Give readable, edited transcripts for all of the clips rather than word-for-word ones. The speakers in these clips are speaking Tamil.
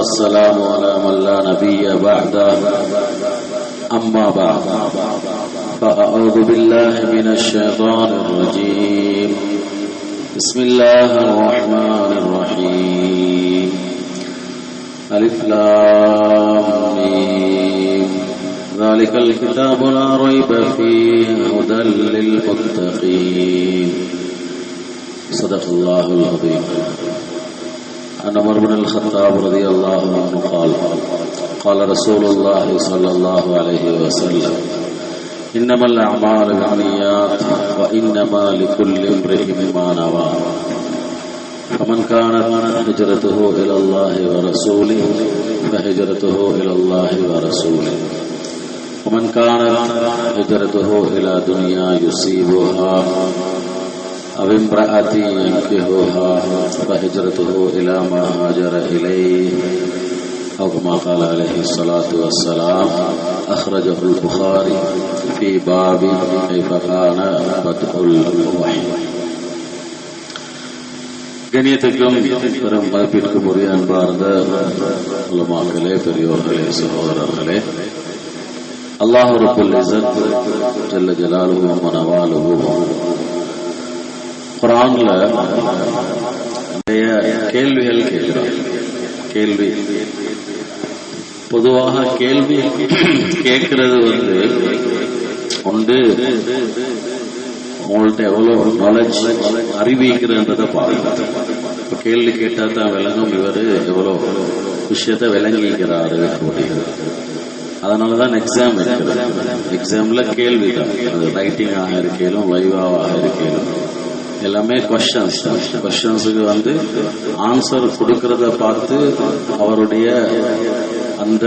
والسلام على من لا نبي بعده أما بعد فأعوذ بالله من الشيطان الرجيم بسم الله الرحمن الرحيم ألف لام ميم ذلك الكتاب لا ريب فيه هدى للمتقين صدق الله العظيم. عن عمر بن الخطاب رضي الله عنه قال رسول الله صلى الله عليه وسلم إنما الأعمال بالنيات وإنما لكل امرئ ما نوى فمن كانت هجرته إلى الله ورسوله فهجرته إلى الله ورسوله ومن كانت هجرته إلى دنيا يصيبها أو امرأة ينكحها فهجرته إلى ما هاجر إليه أو كما قال عليه الصلاة والسلام. أخرجه البخاري في باب كيف كان بدء الوحي. கண்ணியத்துக்கும் பெரும் மதிப்பிற்கும் உரிய அன்பார்ந்த உலமாக்களே, பெரியோர்களே, சகோதரர்களே, அல்லாஹ் ரப்புல் இஸ்ஸத் ஜல்ல ஜலாலுஹு வ நவாலுஹு குர்ஆன்ல நிறைய கேள்விகள் கேட்கிறார். கேள்வி பொதுவாக கேள்வி கேட்கிறது ஒன்று உங்கள்ட்ட எவ்வளவு நாலேஜ் அறிவிக்கிறன்றதை பாருங்க. இப்ப கேள்வி கேட்டா தான் விளங்கும் இவரு எவ்வளவு விஷயத்த விளங்கிக்கிறாரு அப்படிங்கிறது. அதனாலதான் எக்ஸாம் இருக்கிறது. எக்ஸாம்ல கேள்வி தான், அது ரைட்டிங்காக இருக்கலும் வைவாவாக இருக்கலும் எல்லாமே கொஸ்டின்ஸுக்கு ஆன்சர் கொடுக்கறத பார்த்து அவருடைய அந்த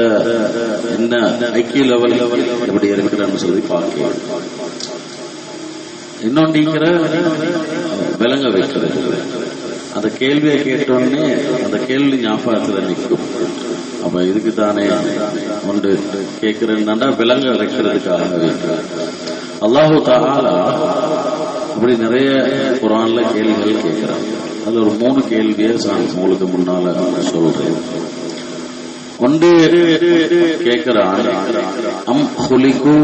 என்ன ஐக்கிய லெவல் எப்படி இருக்கிறன்னு சொல்லி பார்க்கலாம். இன்னொன்று விளங்க வைக்கிறது. அந்த கேள்வியை கேட்டோடனே அந்த கேள்வி ஞாபகத்துல நிற்கும். அப்ப இதுக்கு தானே ஒன்று கேட்கிறேன்னா விளங்க வைக்கிறதுக்காக அல்லாஹு தஆலா அப்படி நிறைய குர்ஆன்ல கேள்விகள் கேட்கிறாங்க. அதுல ஒரு 3 கேள்வியை உங்களுக்கு முன்னால சொல்றேன். ஒன்று கேட்கிறான், அம் ஹுலிகு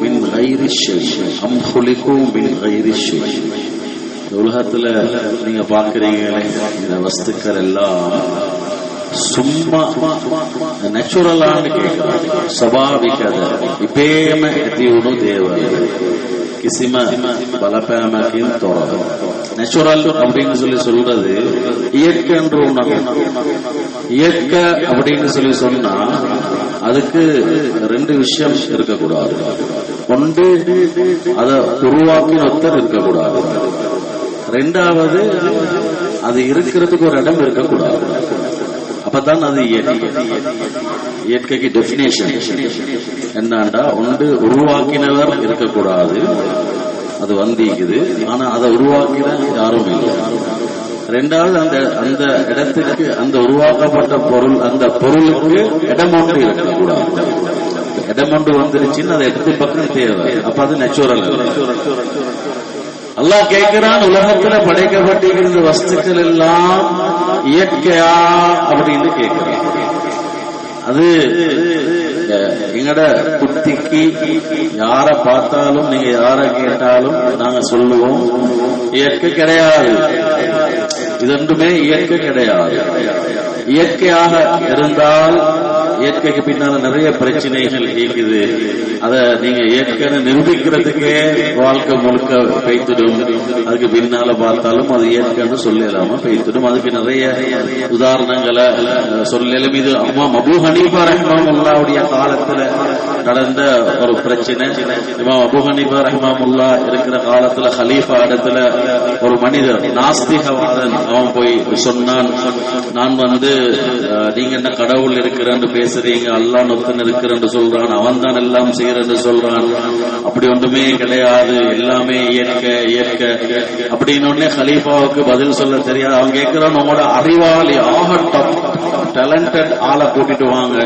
மின் கைரி ஷை, அம் ஹுலிகு மின் கைரி ஷை. உலகத்துல நீங்க பாக்குறீங்களே இந்த வஸ்துக்கள் எல்லாம் சும்மா நேச்சுரலான்னு கேட்கிறாங்க. சபாவிக்கத இப்பேம எத்தியுணு தேவ கிசிம பலப்பேமக்கின் தோறது. நேச்சுரல் அப்படின்னு சொல்றது இயற்கை என்று உணர்வு. இயற்கை அப்படின்னு சொன்னா அதுக்கு 2 விஷயம் இருக்கக்கூடாது. ஒன்று அதை உருவாக்கின ஒருத்தர் இருக்கக்கூடாது. 2வது அது இருக்கிறதுக்கு ஒரு இடம் இருக்கக்கூடாது. அப்பதான் அது இயற்கைக்கு டெபினேஷன் என்னண்டா, ஒன்று உருவாக்கினவர் இருக்கக்கூடாது, அது வந்திக்குது, ஆனா அதை உருவாக்கின யாரும் இல்லை. 2வது அந்த இடத்துக்கு அந்த உருவாக்கப்பட்ட பொருள், அந்த பொருளுக்கு இடம் ஒன்று இருக்கக்கூடாது. இடம் ஒன்று வந்துருச்சுன்னு அதை எடுத்து பக்கம் தேவை. அப்ப அது நேச்சுரல். அல்லாஹ் கேட்கிறான், உலகத்துல படைக்கப்பட்டிருந்த வஸ்துக்கள் எல்லாம் இயற்கையா அப்படின்னு கேட்கிறான். அது எங்கட புத்திக்கு யார பார்த்தாலும் நீங்க யார கேட்டாலும் நாங்க சொல்லுவோம் இயற்கை கிடையாது, இது ரெண்டுமே இயற்கை கிடையாது. இயற்கையாக இருந்தால் இயற்கைக்கு பின்னால நிறைய பிரச்சனைகள் இருக்குது. அத நீங்க இயற்கைன்னு நிரூபிக்கிறதுக்கே வாழ்க்கை முழுக்க பெய்த்திடும். அதுக்கு பின்னால பார்த்தாலும் அது இயற்கைன்னு சொல்லலாம பெய்த்திடும். அதுக்கு நிறைய உதாரணங்களை சொல்லலும். இது இமாம் அபூ ஹனீஃபா ரஹ்மத்துல்லாஹுடைய காலத்துல நடந்த ஒரு பிரச்சனை. இமாம் அபூ ஹனீஃபா ரஹ்மத்துல்லாஹ் இருக்கிற காலத்துல ஹலீஃபா இடத்துல ஒரு மனிதர் நாஸ்திகவாதன் அவன் போய் சொன்னான், நான் நீங்க என்ன கடவுள் இருக்கிறன்னு பேசுறீங்க, அல்லாஹ் ஒருத்தன் இருக்கிறன்னு சொல்றான், அவன் தான் எல்லாம் செய்யறன்னு சொல்றான், அப்படி ஒன்றுமே கிடையாது, எல்லாமே இயற்கை இயற்கை அப்படின்னு ஹலீஃபாவுக்கு பதில் சொல்ல தெரியாது. அவன் கேட்கிறான், உங்களோட அறிவாளி ஆக டேலண்டட் ஆளை கூட்டிட்டு வாங்க,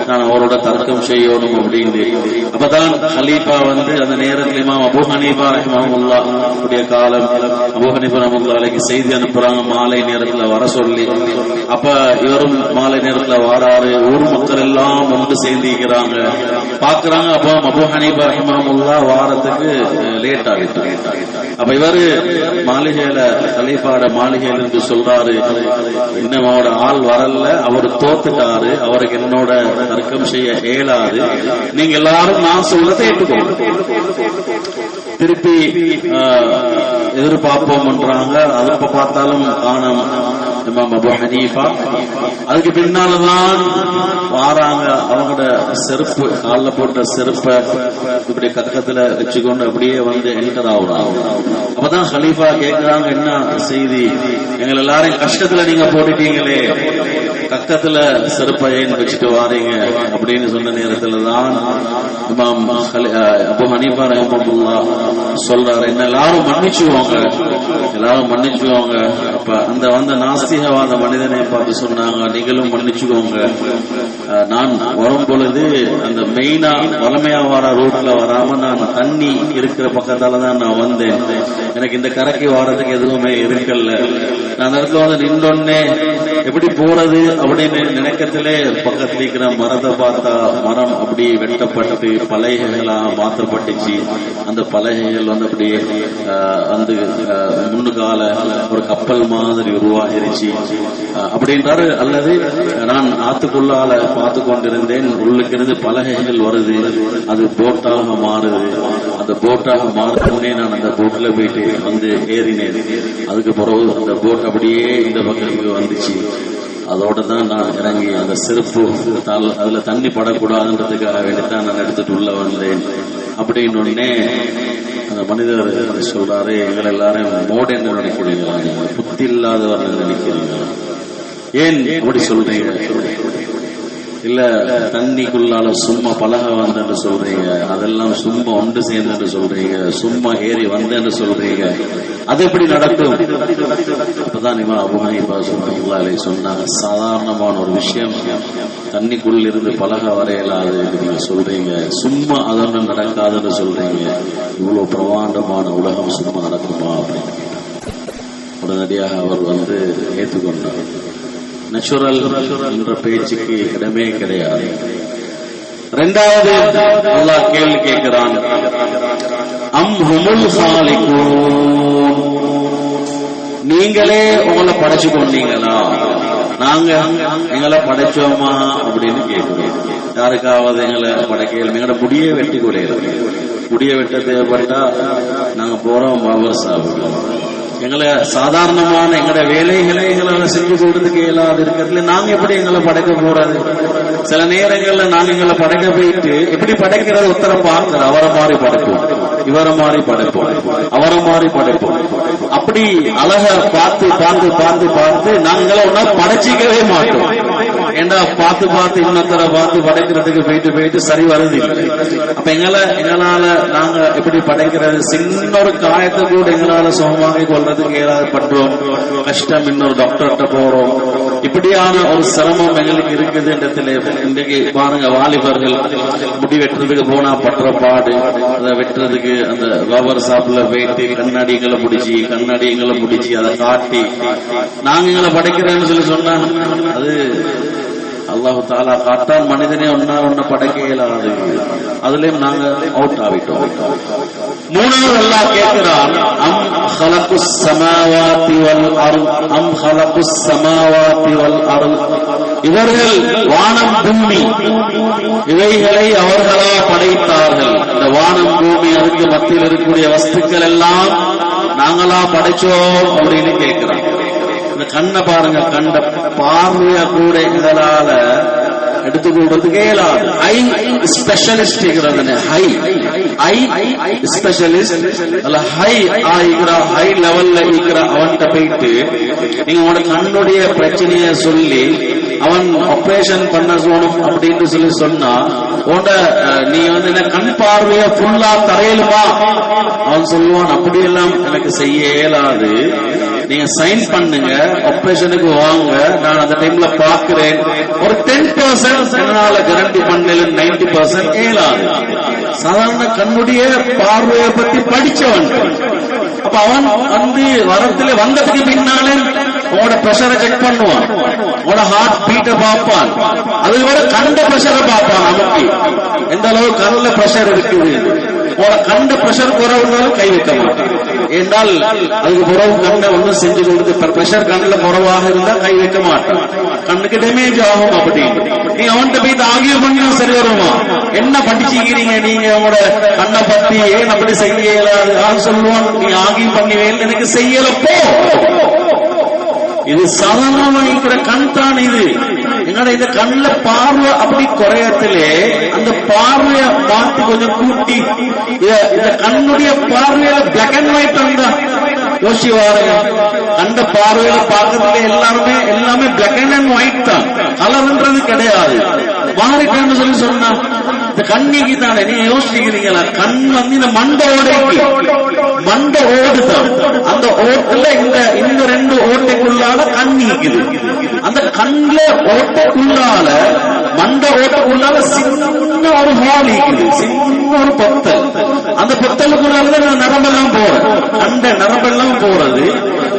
நான் அவரோட தர்க்கம் செய்யணும் அப்படின்னு. அப்பதான் ஹலீஃபா வந்து அந்த நேரத்தில் இமாம் அபூ ஹனீஃபா ரஹ்மஹுல்லாஹ் உடைய காலம், அபூ ஹனீஃபா ரஹ்மத்துல்லாஹி செய்தி அனுப்புறாங்க மாலை நேரத்துல வர சொல்லி. அப்ப இவரும் மாலை நேரத்துல வாராரு. ஊர் மக்கள் எல்லாம் ஒன்று சேர்ந்திக்கிறாங்க, பாக்குறாங்க. அப்ப அபூ ஹனீஃபா ரஹ்மஹுல்லாஹ் வாரத்துக்கு லேட் ஆகிட்டு. அப்ப இவரு மாளிகையில ஹலீஃபாவோட மாளிகையில இருந்து சொல்றாரு, இன்னும் அவரோட ஆள் வரல, அவர் தோத்துட்டாரு, அவருக்கு என்னோட தர்க்கம் செய்ய இயலாது, நீங்க எல்லாரும் நான் சொல்றதை ஏற்றுக்கோங்க, திருப்பி எதிர்பார்ப்போம்ன்றாங்க. அது இப்ப பார்த்தாலும் காணோம் இமாம் அபூ ஹனீஃபா. அதுக்கு பின்னால்தான் வாராங்க. அவங்களோட செருப்பு, காலில் போட்ட செருப்பை இப்படி கக்கத்துல வச்சுக்கொண்டு அப்படியே வந்து என்டர் ஆகுறாங்க. அப்பதான் ஹலீஃபா கேட்கிறாங்க, என்ன செய்தி, எங்களை எல்லாரையும் கஷ்டத்துல நீங்க போட்டுட்டீங்களே, கக்கத்துல செருப்பை ஏன் வச்சுட்டு வாரீங்க அப்படின்னு சொன்ன நேரத்துல தான் இமாம் அபூ ஹனீஃபா ரஹ்மத்துல்லாஹ் சொல்றாரு, என்ன எல்லாரும் மன்னிச்சுவாங்க, எல்லாரும் மன்னிச்சுவாங்க. அப்ப அந்த வந்த நாஸ்திகவாத மனிதனை பார்த்து சொன்னாங்க, நீங்களும் மன்னிச்சுக்கோங்க, நான் வரும் பொழுது அந்த மெயினா வளமையா வர ரூட்ல வராம நான் தண்ணி இருக்கிற பக்கத்தால தான் நான் வந்தேன், எனக்கு இந்த கரைக்கு வாரத்துக்கு எதுவுமே இருக்கல, நான் அந்த இடத்துல வந்து நின்றோன்னே எப்படி போறது அப்படின்னு நினைக்கத்திலே பக்கத்துல இருக்கிற மரத்தை பார்த்தா மரம் அப்படி வெட்டப்பட்டு பலகைகளா மாற்றப்பட்டுச்சு. அந்த பலகைகள் வந்து அப்படியே வந்து முன்னுகால ஒரு கப்பல் மாதிரி உருவாகிருச்சு அப்படின்றாரு. அல்லது நான் ஆத்துக்குள்ளால பார்த்து கொண்டிருந்தேன், உள்ளுக்கு இருந்து பலகைகள் வருது, அது போட்டாக மாறுது, அந்த போட்டாக மாறுனே நான் அந்த போட்ல போயிட்டு வந்து ஏறினேன். அதுக்கு பிறகு அந்த போட் அப்படியே இந்த பக்கத்துக்கு வந்துச்சு. அதோட தான் நான் இறங்கி அந்த செருப்பு அதுல தண்ணி படக்கூடாதுன்றதுக்காக வேண்டித்தான் நான் எடுத்துட்டு உள்ள வந்தேன் அப்படின்னு உடனே அந்த மனிதர் சொல்றாரு, எங்களை எல்லாரும் மோடு என்று நினைக்கிறீங்களா, நீங்க புத்தி இல்லாதவர்கள் நினைக்கிறீங்களா, ஏன் அப்படி சொல்றீங்க, இல்ல தண்ணிக்குள்ளால சும்மா பழக வந்து சொல்றீங்க, அதெல்லாம் சும்மா ஒன்று சேர்ந்து சொல்றீங்க, சும்மா ஏறி வந்து சொல்றீங்க, அது எப்படி நடக்கும்? அப்பதான் இமாம் அபூ ஹனீஃபா சொன்னாங்க, சாதாரணமான ஒரு விஷயம் தண்ணிக்குள் இருந்து பழக வரையலாது நீங்க சொல்றீங்க, சும்மா அதொன்று நடக்காதுன்னு சொல்றீங்க, இவ்வளவு பிரமாண்டமான உலகம் சும்மா நடக்குமா அப்படின்னு உடனடியாக அவர் வந்து ஏற்றுக்கொண்டார். நேச்சுரல் என்ற பேச்சுக்கு இடமே கிடையாது. இரண்டாவது அல்லாஹ் கேள்வி கேட்கிறான், அம் ஹுமுல் காலிகூன், நீங்களே உங்களை படைச்சு கொண்டீங்களா, நாங்க எங்களை படைச்சோமா அப்படின்னு கேட்கிறோம். யாருக்காவது எங்களை படைக்கல, எங்களோட முடிய வெட்டி கொலையில, முடிய வெட்ட தேவைப்பட்டா நாங்க போறோம் பாபர் சாப்பிடுறோம். எங்களை சாதாரணமான எங்களோட வேலைகளை எங்களை செஞ்சு கொடுத்துக்கு இயலாது இருக்கிறதுல நாங்க எப்படி எங்களை படைக்க போறது? சில நேரங்கள்ல நாங்க எங்களை படைக்க போயிட்டு எப்படி படைக்கிறது உத்தர பார்க்கிற, அவரை மாறி படைப்போம், இவரை மாறி படைப்போம், அவரை மாறி படைப்போம், அப்படி அழக பார்த்து பார்த்து பார்த்து பார்த்து நாங்களை ஒன்னா படைச்சிக்கவே மாட்டோம். ஏண்டா பார்த்து பார்த்து இன்னொருத்தர பார்த்து படைக்கிறதுக்கு போயிட்டு போயிட்டு சரி வருது இல்லை. அப்ப எங்களால நாங்க எப்படி படைக்கிறது? சின்ன ஒரு காயத்தை கூட எங்களால சுகமாக கொள்றதுக்கு ஏதாவது பண்றோம், கஷ்டம், இன்னொரு டாக்டர்கிட்ட போறோம், இப்படியான ஒரு சிரமம் எங்களுக்கு இருக்குது. இன்றைக்கு பாருங்க, வாலிபர்கள் முடி வெட்டுறதுக்கு போனா பற்ற பாடு, அதை வெட்டுறதுக்கு அந்த ரப்பர் ஷாப்ல போயிட்டு கண்ணாடிங்களை முடிச்சு அதை காட்டி நாங்க எங்களை படைக்கிறேன்னு சொல்லி சொன்னாங்க. அது அல்லாஹு தஆலா காட்டான், மனிதனே ஒன்ன படைக்க இயலாது, அதுலயும் நாங்க அவுட் ஆகிட்டோம். மூணாவது அல்லாஹ் கேட்கிறான், அம் ஹலகுஸ் ஸமாவாதி வல் அர்த், அம் ஹலகுஸ் ஸமாவாதி வல் அர்த், இவர்கள் வானம் பூமி இவைகளை அவர்களா படைத்தார்கள். இந்த வானம் பூமி அதுக்கு மத்தியில் இருக்கக்கூடிய வஸ்துக்கள் எல்லாம் நாங்களா படைச்சோம் அப்படின்னு கேட்கிறாங்க. இந்த கண்ணை பாருங்க, கண்ட பார்வைய கூட எங்களால எடுத்துக்கொள்றதுக்கே இயலாது. ஐ ஸ்பெஷலிஸ்ட் ஐ ஸ்பெஷலிஸ்ட் அல்ல, ஹை லெவல்ல இருக்கிற அவன்கிட்ட போயிட்டு நீங்க உங்களோட கண்ணுடைய பிரச்சனைய சொல்லி அவன் ஆபரேஷன் பண்ண சொல்லணும் அப்படின்னு சொல்லி சொன்னா, உன்ட நீ வந்து என்ன கண் பார்வைய ஃபுல்லா தரையிலுமா? அவன் சொல்லுவான், அப்படியெல்லாம் எனக்கு செய்ய இயலாது, நீங்க சைன் பண்ணுங்க, ஆபரேஷனுக்கு வாங்க, நான் அந்த டைம்ல பாக்குறேன். ஒரு 10% என்னால கேரண்டி பண்ணல, 90% ஏலாது. சாதாரண கண்ணுடைய பார்வையை பத்தி படிச்சவன். அப்ப அவன் வந்து வரத்துல வந்ததுக்கு பின்னாலே உங்களோட பிரஷரை செக் பண்ணுவான், உங்களோட ஹார்ட் பீட்டை பார்ப்பான், அது விட கண்ட பிரஷரை பார்ப்பான். நமக்கு எந்த அளவு கண்ணுல பிரஷர் இருக்குது, உங்களோட கண்ட பிரஷர் குறைவுனாலும் கை வைக்க மாட்டான். என்றால் அதுக்கு புறவு கண்ணை ஒன்றும் செஞ்சு கொடுத்து பிரஷர் கண்ணுல குறைவாக இருந்தா கை வைக்க மாட்டான், கண்ணுக்கு டேமேஜ் ஆகும். அப்படின்னு நீங்க அவன்கிட்ட போய் ஆகிய பண்ணி சரி வருமா, என்ன படிச்சுக்கிறீங்க நீங்க உங்களோட கண்ணை பத்தி, ஏன் அப்படி செய்யலாது சொல்லுவான். நீ ஆகியம் பண்ணுவேன், எனக்கு செய்யலப்போ. இது சாதாரணமா இருக்கிற கண் தான். இது என்னோட இந்த கண்ணுல பார்வை அப்படி குறையத்திலே அந்த பார்வைய பார்த்து கொஞ்சம் கூட்டி இந்த கண்ணுடைய பார்வையில பிளாக் அண்ட் ஒயிட் வந்தா யோசி வாருங்க. கண்ட பார்வையில பார்க்கறதுல எல்லாமே பிளாக் அண்ட் ஒயிட் தான், கலர்ன்றது கிடையாது. மாறிட்டேன்னு சொல்லி சொன்னா இந்த கண்ணிக்கு தானே நீங்க யோசிக்கிறீங்களா? கண் வந்து இந்த மண்ட ஓடு தான். அந்த ஓட்டுல இந்த 2 ஓட்டைக்குள்ளால கண் நீக்குது. அந்த கண்ல ஓட்டைக்குள்ளால மண்ட ஓட்டைக்குள்ளால சின்ன ஒரு ஹால் இருக்குது, சின்ன ஒரு பொத்தல். அந்த பொத்தலுக்குள்ளாலதான் நரம்பெல்லாம் போறது, கண்ட நரம்பெல்லாம் போறது.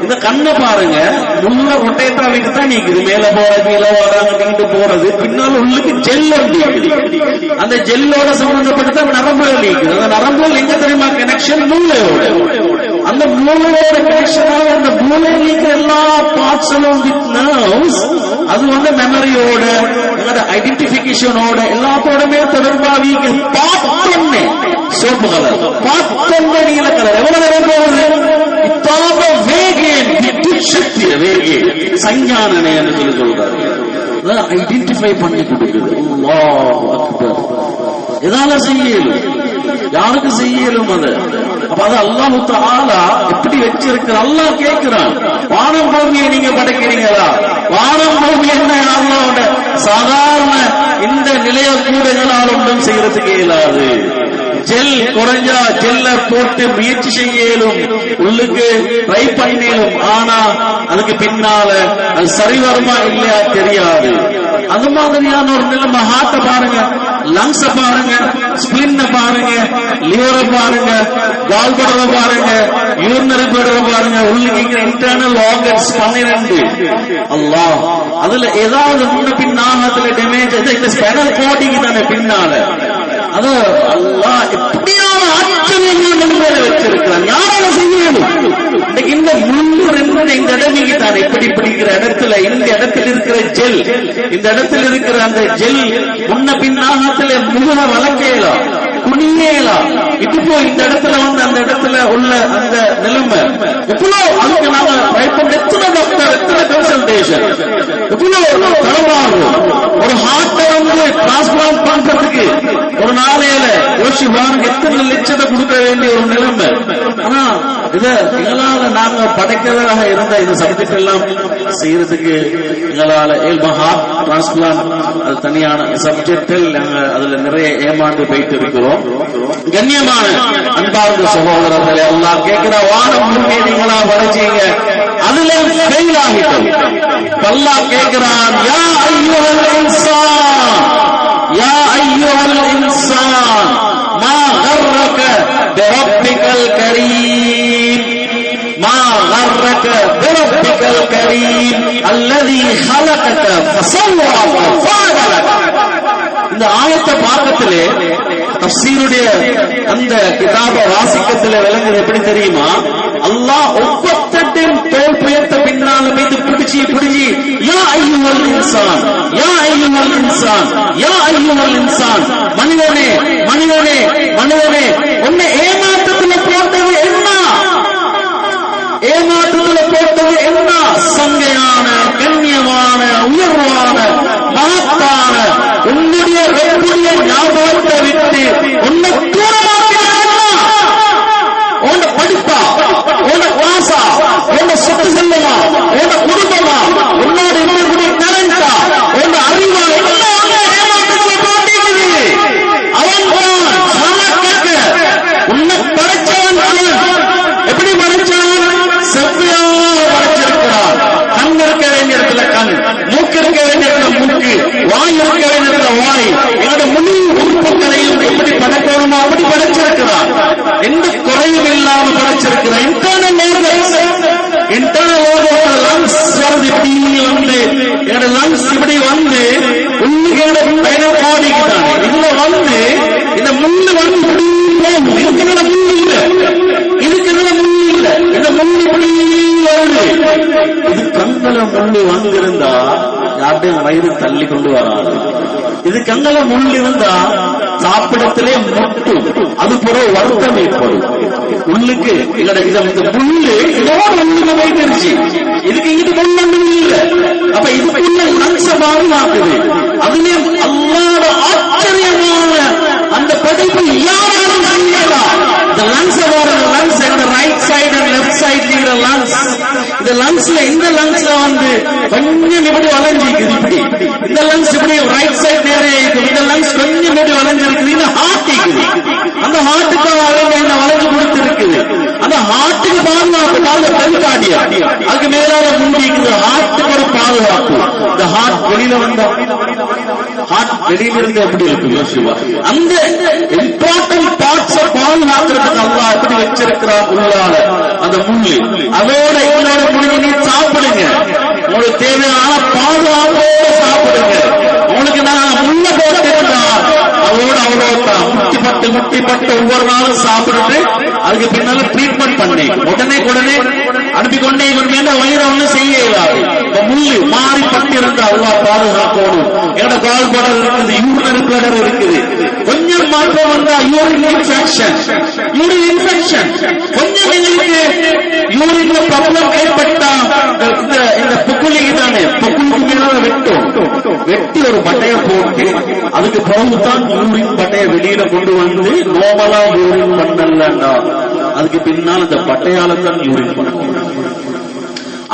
இந்த கண்ணை பாருங்க, முள்ள ரொட்டேட்டா வைத்து தான் நீக்குது, மேல போற கீழே வராங்க போறது. பின்னால உள்ளுக்கு ஜெல் நீக்குது, அந்த ஜெல்லோட சம்பந்தப்பட்ட நரம்புல நீக்குது. அந்த நரம்புல எங்க தெரியுமா கனெக்ஷன்? மூளையோட. அந்த மூளையோட கனெக்ஷனால அந்த மூளை நீக்கிற எல்லா பார்ட்ஸும் வித் நர்வ்ஸ், அது வந்து மெமரியோட ஐடென்டிபிகேஷனோட எல்லாத்தோடமே தொடர்பாக பார்த்தோன்னே சோப்பு கலர், பார்த்தோன்னே நீல கலர் எவ்வளவு நேரம் போகுது? இத்தாப வேகேன் வித்யுத் சக்தி வேகே சஞ்ஞானனே என்று சொல்லி சொல்றாரு. ஐடென்டிஃபை பண்ணி கொடுக்குது. அல்லாஹ் அக்பர். எதால செய்யலும், யாருக்கு செய்யலும் அது? அப்ப அது அல்லாஹ் தஆலா எப்படி வச்சிருக்கிற அல்லாஹ் கேட்கிறான். வானம் பூமியை நீங்க படைக்கிறீங்களா? வானம் பூமி என்ன அல்லாஹ்வோட சாதாரண இந்த நிலைய கூடைகளால் ஒன்றும் செய்யறதுக்கு இயலாது. ஜெல் குறைஞ்சா ஜெல்ல போட்டு முயற்சி செய்யலும், உள்ளுக்கு ட்ரை பண்ணிலும், ஆனா அதுக்கு பின்னால அது சரி வருமா இல்லையா தெரியாது. அது மாதிரியான ஒரு நிலைமை. ஹார்ட்ட பாருங்க, லங்ஸ பாருங்க, ஸ்பிளின்ன பாருங்க, லிவரை பாருங்க, கால் படவை பாருங்க, யூரினரி படவை பாருங்க, உள்ளுக்கு இன்டர்னல் ஆர்கன்ஸ் 12. அல்லாஹ் அதுல ஏதாவது முன்ன பின்னாக அதுல டேமேஜ், இந்த ஸ்பைனல் கார்டுக்கு தானே பின்னால. அது அல்லாஹ் எப்படியான ஆச்சரியங்கள் வச்சிருக்கிறான். யாரால செய்யணும்? இந்த முள்ளு இந்த இடமிக்கு தான் இப்படி பிடிக்கிற இடத்துல, இந்த இடத்துல இருக்கிற ஜெல், இந்த இடத்துல இருக்கிற அந்த ஜெல் முன்ன பின்னாகத்துல முக வளர்க்கலாம், குனியலாம். இப்போ இந்த இடத்துல வந்து அந்த இடத்துல உள்ள அந்த நிலைமை எவ்வளவு, அதுக்கு நாம எத்தனை டாக்டர், எத்தனை கன்சல்டேஷன், எவ்வளவு தரமாகும். ஒரு ஹார்ட்டை வந்து டிரான்ஸ்பிளான்ட் பண்றதுக்கு ஒரு நாளையில யோசி பாருங்க, எத்தனை லட்சத்தை கொடுக்க வேண்டிய ஒரு நிலைமை. ஆனா இதை எங்களால நாங்க படைக்கிறதாக இருந்த இந்த சப்ஜெக்ட் எல்லாம் செய்யறதுக்கு எங்களால ஹார்ட் டிரான்ஸ்பிளான்ட் அது தனியான சப்ஜெக்டில் நாங்க அதுல நிறைய ஏமாந்து போயிட்டு இருக்கிறோம். கண்ணியமான அன்பார்ந்த சகோதரர்களே, அல்லாஹ் கேட்கிற வானம் பூமியை நீங்களா படைச்சீங்க, அதுல ஃபெயில் ஆகிட்டோம். அல்லாஹ் கேட்கிறான், யா அய்யுஹல் இன்சான், யா அய்யுஹல் இன்சான் மா கர்ரக பிரப்பிக்கல் கரீம், மா கர்ரக பிரப்பிக்கல் கரீம் அல்லதி خلقك فسواك فعدلك. இந்த ஆயத்தை பார்க்கத்திலே தஃசீருடைய அந்த கிதாப வாசிக்கத்துல விளங்குது எப்படி தெரியுமா? அல்லாஹ் ஒவ்வொருத்தட்டையும் தோல் புயத்த பின்னால மீது பிடிச்சி யா அய்யுஹல் இன்சான், யா அய்யுஹல் இன்சான், யா அய்யுஹல் இன்சான், மனிதனே மனிதனே மனிதனே, உன்னை ஏமாற்றத்துல போட்டது என்ன? ஏமாற்றத்துல போட்டது என்ன? சங்கையான, கண்ணியமான, உயர்வான, மகத்தான உன்னுடைய வெற்றிய ஞாபகத்தை விட்டு உன்னை தூரமாக்கினா, உன்னை படிப்பா, உன்னை வாசா, உன்னை சொத்து செல்லுமா, உன்னை குடும்பமா, உன்னோட இருக்கக்கூடிய டேலண்டா, உன்னை அறிவா, உன்னை படைச்சவன் எப்படி படைச்சான்? செவ்வையா முள்ளு வந்து முடியும், இதுக்கு நல்ல முள்ளு இல்ல, இதுக்கு நல்ல முள்ளு இல்ல, இந்த முள்ளு வருது. இது கண்கள முள்ளு வந்திருந்தா யார்டையும் வயிறு தள்ளி கொண்டு வராது. இது கண்கள முள்ளு இருந்தா சாப்பிடத்திலே முட்டும், அது பிறகு வருத்தம் ஏற்படும். உள்ளுக்கு இந்த முள்ளு இதோட உள்ளுக்கு வைத்திருச்சு, இதுக்கு இது முள்ளு இல்ல. அப்ப இதுக்குள்ள லங்ஸ பாதுகாக்குது. அதுல அல்லாஹ்வோட ஆச்சரியமான அந்த படைப்பு யாராலும் செய்யலாம். இந்த லங்ஸ் லங்ஸ் இந்த right side and left side இருக்கிற லங்ஸ், இந்த லங்ஸ்ல இந்த லங்ஸ்ல வந்து கொஞ்சம் இப்படி வளைஞ்சிருக்குது, இப்படி இந்த லங்ஸ் இப்படி ரைட் சைடு நேரே இருக்குது, இந்த லங்ஸ் கொஞ்சம் இப்படி வளைஞ்சிருக்குது. இந்த ஹார்ட் இருக்குது, அந்த ஹார்ட்டுக்கு இந்த வளைஞ்சு கொடுத்திருக்குது. அந்த ஹார்ட்டுக்கு பாதுகாப்பு பெருக்காடியா, அதுக்கு மேலால முன்னிக்குது. ஹார்ட்டுக்கு ஒரு பாதுகாப்பு. இந்த ஹார்ட் வெளியில வந்தா, ஹார்ட் வெளியில இருந்து எப்படி இருக்கு? அந்த இம்பார்ட்டன்ட் பார்ட்ஸ் பாதுகாக்கிறதுக்கு அல்லாஹ் எப்படி வச்சிருக்கிறார் உள்ளால அந்த முள்ளு. அதோட இதோட முடிஞ்சு நீ சாப்பிடுங்க, உங்களுக்கு தேவையான பாதுகாப்போட சாப்பிடுங்க. உங்களுக்கு நான் முள்ள போட்டிருந்தா அதோட அவ்வளோதான் முட்டிப்பட்டு ஒவ்வொரு நாளும் சாப்பிட்டு அதுக்கு பின்னால ட்ரீட்மெண்ட் பண்ணி உடனே அனுப்பிக்கொண்டே மேல வயிறு ஒன்றும் செய்ய இயலாது. முள்ளு மாறி பட்டு இருந்தா அவ்வளோ பாதுகாக்கணும். என்னோட கால் படர் இருக்குது, யூரினரி பிளடர் இருக்குது. கொஞ்சம் மாற்றம் வந்தா யூரின் இன்ஃபெக்ஷன் கொஞ்சம் எங்களுக்கு யூரின்ல ப்ராப்ளம் ஏற்பட்டா இந்த புக்குலிக்கு தானே, புக்குலுக்கு மேல வெட்டி ஒரு பட்டைய போட்டு அதுக்கு பிறகுதான் யூரின் பட்டைய வெளியில கொண்டு வந்து நோமலா யூரின் பண்ணலன்னா அதுக்கு பின்னால் இந்த பட்டையால தான் யூரின் பண்ணணும்.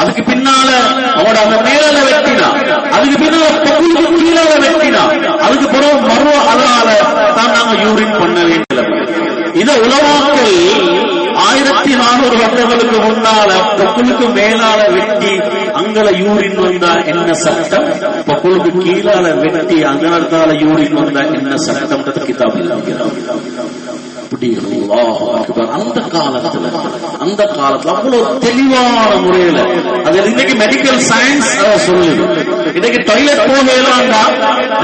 அதுக்கு பின்னால அவனோட அந்த மேல வெட்டினா, அதுக்கு பின்னால பொக்குளுக்கு கீழால வெட்டினா, அதுக்கு பிறகு மறு அதனால தான் நாங்க யூரின் பண்ண வேண்டிய. இத உலமாக்கள் 1400 வருடங்களுக்கு முன்னால பொக்குளுக்கு மேலால வெட்டி அங்கல யூரின் வந்தா என்ன சட்டம், பொக்குளுக்கு கீழால வெட்டி அங்கனத்தால யூரின் வந்தா என்ன சட்டம் கிதாப் இல்லாம. அந்த காலத்துல அவ்வளவு தெளிவான முறையில அது இன்னைக்கு மெடிக்கல் சயின்ஸ் சொல்லுது. இன்னைக்கு டாய்லெட் போகலாம்டா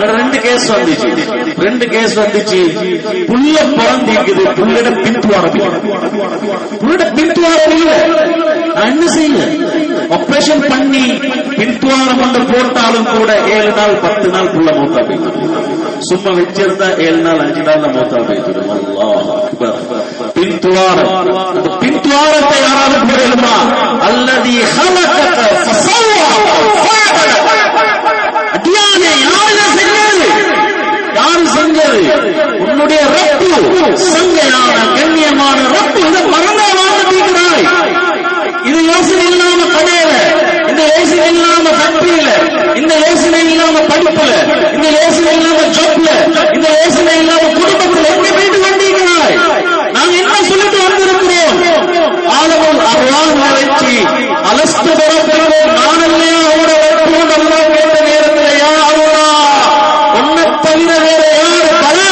2 கேஸ் வந்துச்சு. புள்ள பிறந்திருக்குது, புள்ளிட பின்துவாரம் இல்ல. நான் என்ன செய்ய, ஆபரேஷன் பண்ணி பின்துவாரம் கொண்டு போட்டாலும் கூட 7 நாள் 10 நாள் புள்ள மூத்தா போயிட்டு, சும்மா வச்சிருந்தா 7 நாள் 5 நாள் மூத்தா போயிட்டு. பின்துவாரம், அந்த பின்துவாரத்தை யாராவது போடலுமா? அல்லது யாரு செஞ்சது? உன்னுடைய ரப்பு, சங்கையான கண்ணியமான ரப்பு. இதை மறந்தே வாழ்ந்துக்கிறாய். இது யோசனை இல்லாம கடையில, இந்த யோசனை இல்லாம கல்வியில, இந்த யோசனை இல்லாம படிப்புல, இந்த யோசனை இல்லாம ஜாப்ல, இந்த யோசனை இல்லாம குடும்பத்தில் எப்படி போயிட்டு வந்திருக்கிறாய்? நாங்க என்ன சொல்லிட்டு வந்திருக்கிறோம்? ஆளவன் அருளான் வளர்ச்சி அலஸ்து பெறப்படுவோம். நான் இல்லையா அவரோட வெப்போம் அல்லா கேட்ட நேரத்தில் யா அருளா உன்னை தவிர வேற யாரு பலா,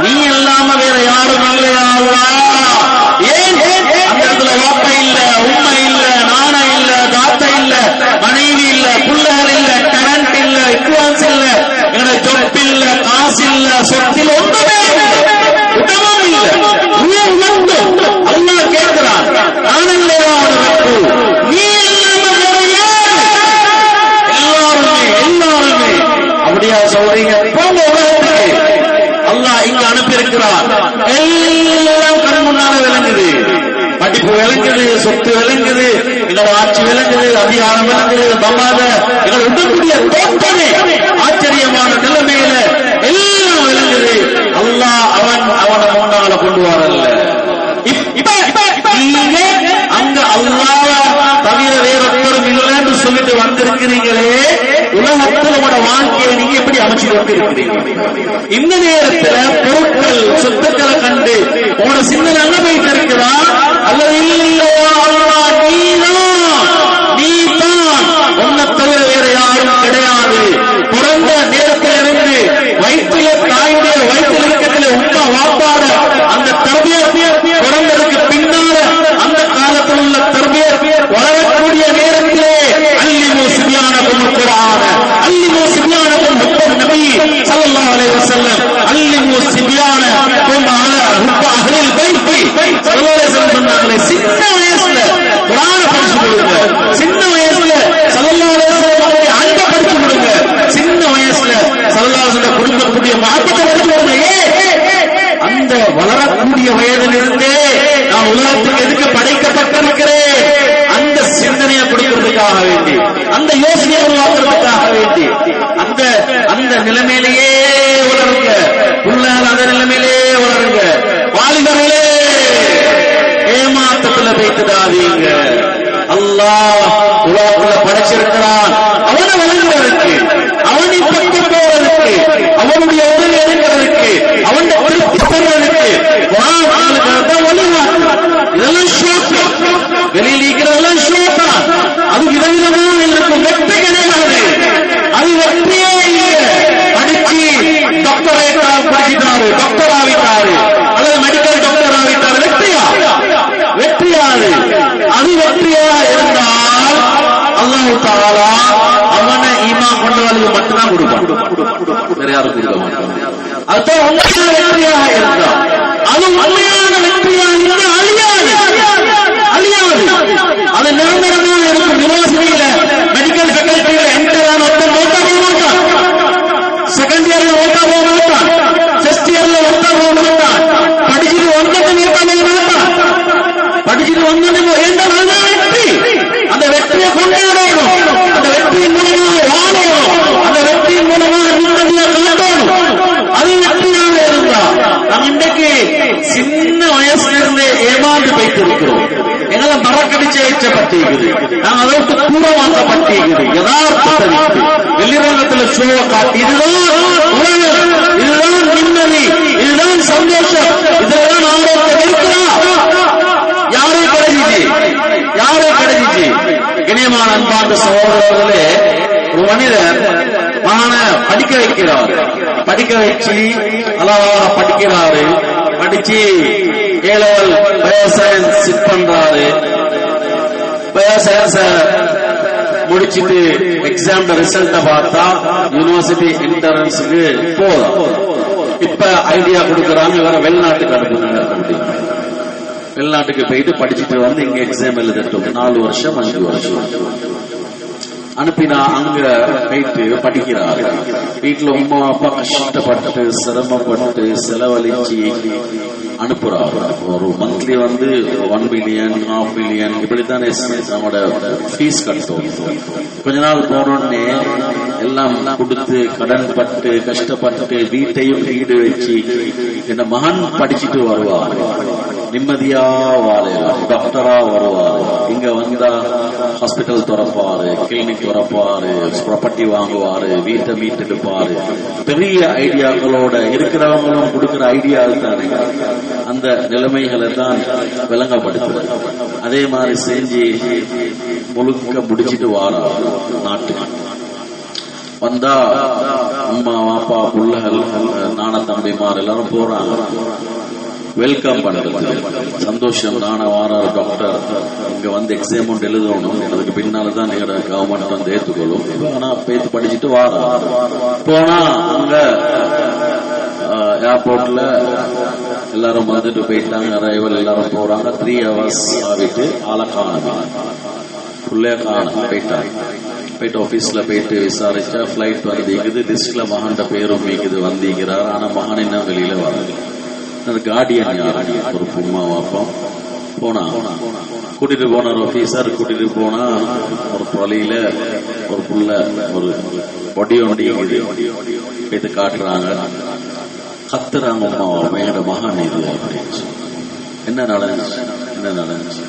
நீ இல்லாம வேற யாரும் இல்லையா அல்லா. ஏன் அந்த இடத்துல வாப்பா இல்ல, உண்மை இல்ல, நாணை இல்ல, தாத்தா இல்ல, மனைவி இல்ல, பிள்ளைகள் இல்ல, கரண்ட் இல்ல, இன்ஃபுளுன்ஸ் இல்ல, என்னோட ஜொப் இல்ல, காசு இல்ல, சொத்தில் ஒன்றுமே உடமும் இல்ல. அல்லா கேட்கிறான், நான் இல்லையா வெப்பு, நீ இல்லாம வேற யாரு? எல்லாருமே அப்படியா சொல்றீங்க? போங்க உலகத்துக்கு. அல்லாஹ் இங்க அனுப்பியிருக்கிறார். எல்லாம் கண் முன்னால விளங்குது. படிப்பு விளங்குது, சொத்து விளங்குது, எங்களோட ஆட்சி விளங்குது, அதிகாரம் விளங்குது, பமாத எங்களை உடக்கூடிய தோற்றமே ஆச்சரியமான நிலைமையில எல்லாம் விளங்குது. அல்லாஹ் அவனை முன்னால கொண்டு வரல. நீங்க அங்க அல்லாஹ் தவிர வேறொருத்தரும் இல்லைன்னு சொல்லிட்டு வந்திருக்கிறீங்களே, உலகத்தில் உங்களோட வாழ்க்கையை நீங்க எப்படி அமைச்சு கொண்டிருக்கிறீங்க? இந்த நேரத்தில் பொருட்கள் சொத்துக்களை கண்டு உங்களோட சிந்தனை அங்க போயிட்டு இருக்கிறா? அல்லது இல்லையா அல்லாஹ் நீதான், உன்னை தவிர வேற யாரும் கிடையாது. பிறந்த நேரத்திலிருந்து வயிற்றிலே தாயுடைய வயிற்றில் இருக்கத்திலே உண்மை வாப்பாட அந்த தர்பியத் பிறந்ததுக்கு பின்னால அந்த காலத்தில் உள்ள தர்பியத் வளரக்கூடிய நேரத்திலே அல்லிமு சிபியானகும் குர்ஆன, அல்லிமு சிபியானகும் நபி ஸல்லல்லாஹு அலைஹி வஸல்லம், அல்லிமு சிபியான ஸல்லல்லாஹு கொடுக்கக்கூடிய மகத்துவத்தை வருகிறதே, அந்த வளரக்கூடிய வயதிலிருந்தே நான் உலகத்துக்கு எதுக்கு படைக்கப்பட்டிருக்கிறேன் அந்த சிந்தனையை கொடுக்கிறதுக்காக வேண்டி, அந்த யோசனையை உருவாக்குறதுக்காக வேண்டி அந்த நிலைமையிலேயே வளருங்க. பிள்ளைகள் அந்த நிலைமையிலேயே வளருங்க. வாலிபர்களே ஏமாற்றத்துல வைத்துடாதீங்க. அல்லாஹ் உலகத்துல படைச்சிருக்கிறான். அவனை வழங்குவதற்கு, அவனை பக்கம் போவதற்கு, அவனுடைய உதவி எடுக்கிறதுக்கு, அவன் திருப்தி பெறுவதற்கு இதெல்லாம் ஷோக்கா, வெளியில் இருக்கிறதெல்லாம் ஷோக்கா. அது விதவிதமாக இருக்கும். வெற்றி கிடையாது, அது வெற்றியே இல்லை. படிச்சு டாக்டரேட் படிச்சிட்டாரு, டாக்டர் ஆகிட்டாரு, அல்லது மெடிக்கல் டாக்டர் ஆகிட்டாரு. வெற்றியாது. அது வெற்றியா இருந்தால் அல்லாஹ் தஆலா அவனை ஈமான் கொண்டவர்களுக்கு மட்டும்தான் கொடுப்பான், வேற யாரும் கொடுக்க மாட்டான். அதுதான் உண்மையான வெற்றியாக இருந்தால். அது உண்மையான வெற்றியாக இருந்தால் அழியாது, அது நிரந்தரமாக இருக்கும். யூனிவர்சிட்டியில மெடிக்கல் ஃபேக்கல்டியில என்டர் ஆன ஒருத்தர் ஓட்டா போக மாட்டான், செகண்ட் இயர்ல ஓட்டா போக மாட்டான், ஃபர்ஸ்ட் இயர்ல ஓட்டா போக மாட்டான், படிச்சுட்டு ஒன்றுக்கு நீட்டாக மாட்டான், படிச்சுட்டு ஒன்று வெற்றி. அந்த வெற்றியை கொண்டாடணும், அந்த வெற்றியின் மூலமாக வாழணும், அந்த வெற்றியின் மூலமாக நிம்மதியாக காட்டணும். அது வெற்றியாக இருந்தா நாம் இன்றைக்கு சின்ன வயசுல இருந்து ஏமாந்து வைத்திருக்கிறோம். எங்களை மரக்கடிச்சு வைக்கப்பட்டிருக்குது, நாங்கள் அதற்கு கூறமாக்கப்பட்டிருக்குது. யதார்த்தத்தை வெளிரங்கத்தில் சோழ காட்டி இதுதான் உலகம், இதுதான் நிம்மதி, இதுதான் சந்தோஷம், இதுதான் ஆரோக்கியம் இருக்கிறா. யாரை கிடைச்சிச்சு? இணையமான அன்பார்ந்த சகோதரர்களே, ஒரு மனிதர் மகனை படிக்க வைக்கிறார். படிக்க வச்சு அழகாக படிக்கிறாரு. படிச்சு ஏலவல் பயோசயன்ஸ் சிட் பண்றாரு. பயோசயன்ஸ் முடிச்சுட்டு எக்ஸாம் ரிசல்ட்ட பார்த்தா யூனிவர்சிட்டி என்ட்ரன்ஸுக்கு போதும். இப்ப ஐடியா கொடுக்கறாங்க, வேற வெளிநாட்டுக்கு அனுப்புங்க அப்படின்னு. வெளிநாட்டுக்கு போயிட்டு படிச்சுட்டு வந்து இங்க எக்ஸாம் எழுதட்டும். 4 வருஷம் 5 வருஷம் அனுப்பினா அங்க போயிட்டு படிக்கிறாரு. வீட்டுல அம்மா அப்பா கஷ்டப்பட்டு சிரமப்பட்டு செலவழிச்சு அனுப்புறாரு. ஒரு மந்த்லி வந்து 1 மில்லியன் 1/2 மில்லியன் இப்படித்தானே நம்மளோட ஃபீஸ் கட்டும். கொஞ்ச நாள் போனோடனே எல்லாம் கொடுத்து கடன் பட்டு கஷ்டப்பட்டு வீட்டையும் வீடு வச்சு என்ன மகன் படிச்சுட்டு வருவார், நிம்மதியா வாழலாம், டாக்டரா வருவாரு. இங்க வந்தா ஹாஸ்பிட்டல் திறப்பாரு, கிளினிக் திறப்பாரு, ப்ராப்பர்ட்டி வாங்குவாரு, வீட்டை மீட்டெடுப்பாரு. பெரிய ஐடியாக்களோட இருக்கிறவங்களும் கொடுக்கிற ஐடியா தானே. அந்த நிலைமைகளை தான் விளங்கப்படுத்துறது. அதே மாதிரி செஞ்சு முழுக்க முடிச்சிட்டு வாராரு. நாட்டுக்கு வந்தா அம்மா அப்பா புள்ளகள் நான தம்பிமார் எல்லாரும் போறாங்க வெல்கம் பண்றது. சந்தோஷம், நான வாராரு டாக்டர், இங்க வந்து எக்ஸாம் ஒன்று எழுதணும், அதுக்கு பின்னால்தான் எங்களோட கவர்மெண்ட் வந்து ஏற்றுக்கொள்ளும். ஆனா பேத்து படிச்சுட்டு வாரா. போனா அங்க ஏர்போர்ட்ல எல்லாரும் வந்துட்டு போயிட்டாங்க. அரைவல் எல்லாரும் போறாங்க. 3 hours ஆகிட்டு ஆளை காணும், புள்ளைய காணும். போயிட்டு ஆபீஸ்ல போயிட்டு விசாரிச்சா பிளைட் வந்தீங்குது, லிஸ்ட்ல மகன் பேரும் மீக்குது வந்தீங்கிறார். ஆனா மகன் என்ன வெளியில வராது. கார்டியன் ஒரு பொம்மா வாப்பம் போனா கூட்டிட்டு போனார் ஆபீசர். கூட்டிட்டு போனா ஒரு தொலையில ஒரு புள்ள ஒரு பொடி ஒண்டி இது காட்டுறாங்க, கத்துறாங்க. அம்மா என்னோட மகன் இது அப்படின்னு. என்ன நடந்துச்சு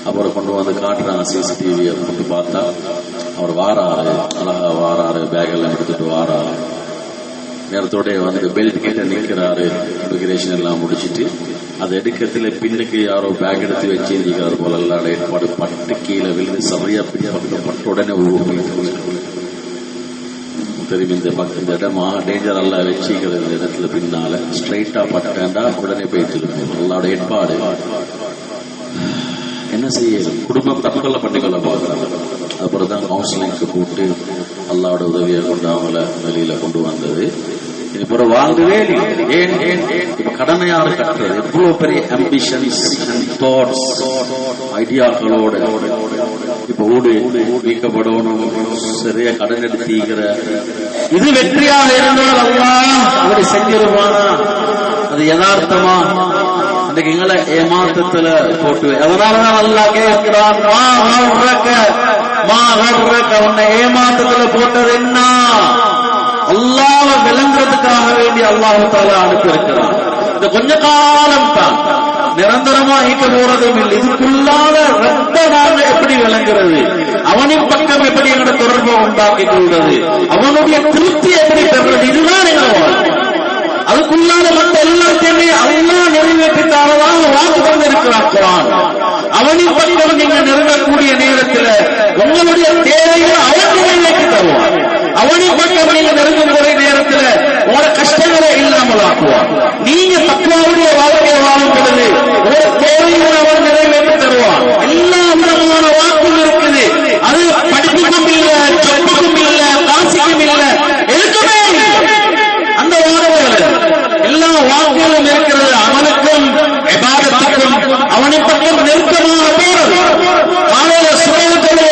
அப்புறம் கொண்டு வந்து காட்டுறாங்க. சிசிடிவியை கொண்டு பார்த்தா அவர் வாராரு, அழகா வாராரு, பேக் எல்லாம் எடுத்துட்டு வாராரு. நேரத்தோட வந்து பெல்ட் கிட்ட நிற்கிறாரு. இமிகிரேஷன் எல்லாம் முடிச்சுட்டு அதை எடுக்கிறதுல பின்னுக்கு யாரோ பேக் எடுத்து வச்சிருக்கிறார் போல. எல்லாம் ஏற்பாடு பட்டு கீழே விழுந்து சரியா பட்டு உடனே தெரியும். இந்த இடமா டேஞ்சர் எல்லாம் வச்சுக்கிறது. இந்த இடத்துல பின்னால ஸ்ட்ரைட்டா பட்டேன்டா உடனே போய் திரும்ப எல்லாரோட ஏற்பாடு. என்ன செய்ய, குடும்பம் தற்கொலை பண்ணிக்கொள்ள பார்க்கிறாங்க. அப்புறம் தான் கவுன்சிலிங்க்கு கூப்பிட்டு அல்லாவோட உதவியை கொண்டு அவங்கள வெளியில கொண்டு வந்தது. ஒரு வாழ்ந்ததே ஏன் இப்ப கடமையாக கட்டுறது எவ்வளவு பெரிய ஆம்பிஷன்ஸ் அண்ட் தாட்ஸ் ஐடியாக்களோட இப்ப ஊடு வீக்கப்படணும் சரியா கடன் எடுத்தீங்கிற இது வெற்றியாக இருந்தால் அல்லாஹ் அப்படி செஞ்சிருவானா? அது யதார்த்தமா? அன்றைக்கு எங்களை ஏமாற்றத்துல போட்டு அதனாலதான் அல்லாஹ் கேட்கிறான், உன்னை ஏமாற்றத்துல போட்டது என்ன? அல்லாஹ்வ விளங்குறதுக்காக வேண்டி அல்லாஹ் தஆலா அனுப்பியிருக்கிறான். இந்த கொஞ்ச காலம் தான், நிரந்தரமா ஈக்க போறதும் இல்லை. இதுக்குள்ளாத ரத்த நாங்க எப்படி விளங்குறது, அவனின் பக்கம் எப்படி எங்களோட தொடர்பை உண்டாக்கி கொள்வது, அவனுடைய திருப்தி எப்படி பெறுறது, இதுதான் எங்க வாழ்க்கை. அதுக்குள்ளாத மற்ற எல்லாத்தையுமே அல்லாஹ் நிறைவேற்றித்தாலதான் வாக்கு தந்திருக்கிறான் குர்ஆன். அவனின் பக்கம் நீங்க நெருங்கக்கூடிய நேரத்தில் உங்களுடைய தேவையை அவன் நிறைவேற்றி தருவான். அவனின் பக்கம் நீங்க நெருங்கக்கூடிய நேரத்தில் உங்களோட கஷ்டங்களை இல்லாமல் ஆக்குவான். நீங்க தக்குவாவுடைய வாழ்க்கையை வாழும் பொழுது ஒரு தேவையை அவன் நிறைவேற்றி தருவான். எல்லா விதமான வாக்கும் இருக்குது. அது படிப்புக்கும் இல்ல, சொத்துக்கும் இல்ல, காசிக்கும் இல்ல, எதுக்குமே இல்லை. அந்த வாக்குகள் எல்லா வாக்குகளும் இருக்கிறது. அவனுக்கும் இபாதத்துக்கும் அவனின் பக்கம் நெருக்கமாக போறது. காலையில சுபத்துடைய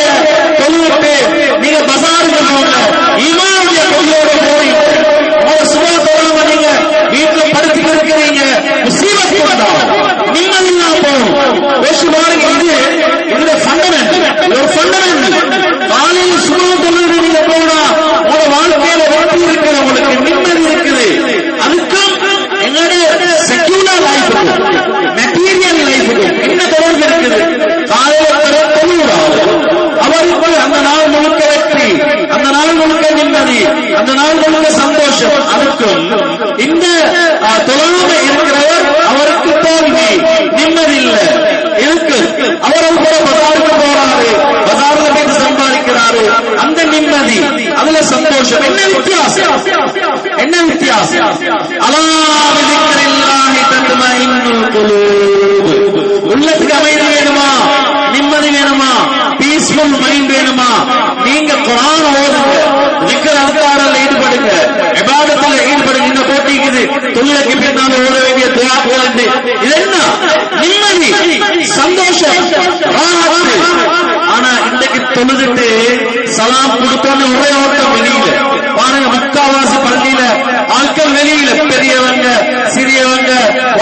தொழுவிட்டு நீங்க பசாருக்கு போங்க, ஈமானுடைய தொழிலோட போய் உங்க சுபத்தோட நீங்க வீட்டுல படுத்துட்டு இருக்கிறீங்க, முசீபத் உண்டாகும், நிம்மதியா போகும். யோசிச்சு பாருங்க, இது ஃபண்டமெண்டல், ஒரு ஃபண்டமெண்டல். காலையில் சுபத்தோடு நீங்க போனா உங்க வாழ்க்கையில வெற்றி இருக்குது, உங்களுக்கு நிம்மதி இருக்குது. அதுக்கும் எங்களுடைய செக்யூலர் லைஃபுக்கும் மெட்டீரியல் லைஃபுக்கும் என்ன தொடர்பு இருக்குது? காலையில் தொழுகிறார், அவருக்கு அந்த நாள் முழுக்க வெற்றி, அந்த நாள் முழுக்க நிம்மதி, அந்த நாள் முழுக்க சந்தோஷம். அதுக்கும் இந்த தொழாமை இருக்கிறவர் அவருக்கு தோல்வி, நிம்மதி இல்லை. இருக்கு அவரும் கூட பசாருக்கு போறாரு, பசார்ல போய் சம்பாதிக்கிறாரு, அந்த நிம்மதி, அதுல சந்தோஷம். என்ன வித்தியாசம்? என்ன வித்தியாசம்? அல்லாஹ் பிதிக்ரில்லாஹி தத்மஇன்னுல் குலூப். உள்ளத்துக்கு அமைதி வேணுமா, நிம்மதி வேணுமா, பீஸ்ஃபுல் மைண்ட் வேணுமா? நீங்க குர்ஆன் ஓதுங்க, திக்ர் அஸ்காரில் ஈடுபடுங்க, இபாதத்துல ஈடுபடுங்க. இந்த போட்டிக்குது தொழுகைக்கு பின்னால் ஓத வேண்டிய துஆக்கள் உண்டு. இது என்ன? நிம்மதி, சந்தோஷம், ராஹத். ஆனா இன்றைக்கு தொழுதுட்டு சலாம் கொடுத்தோன்னு ஒரே ஓட்டம் வெளியில பாருங்க. முக்காவாசி பள்ளியில ஆட்கள் வெளியில, பெரியவங்க சிறியவங்க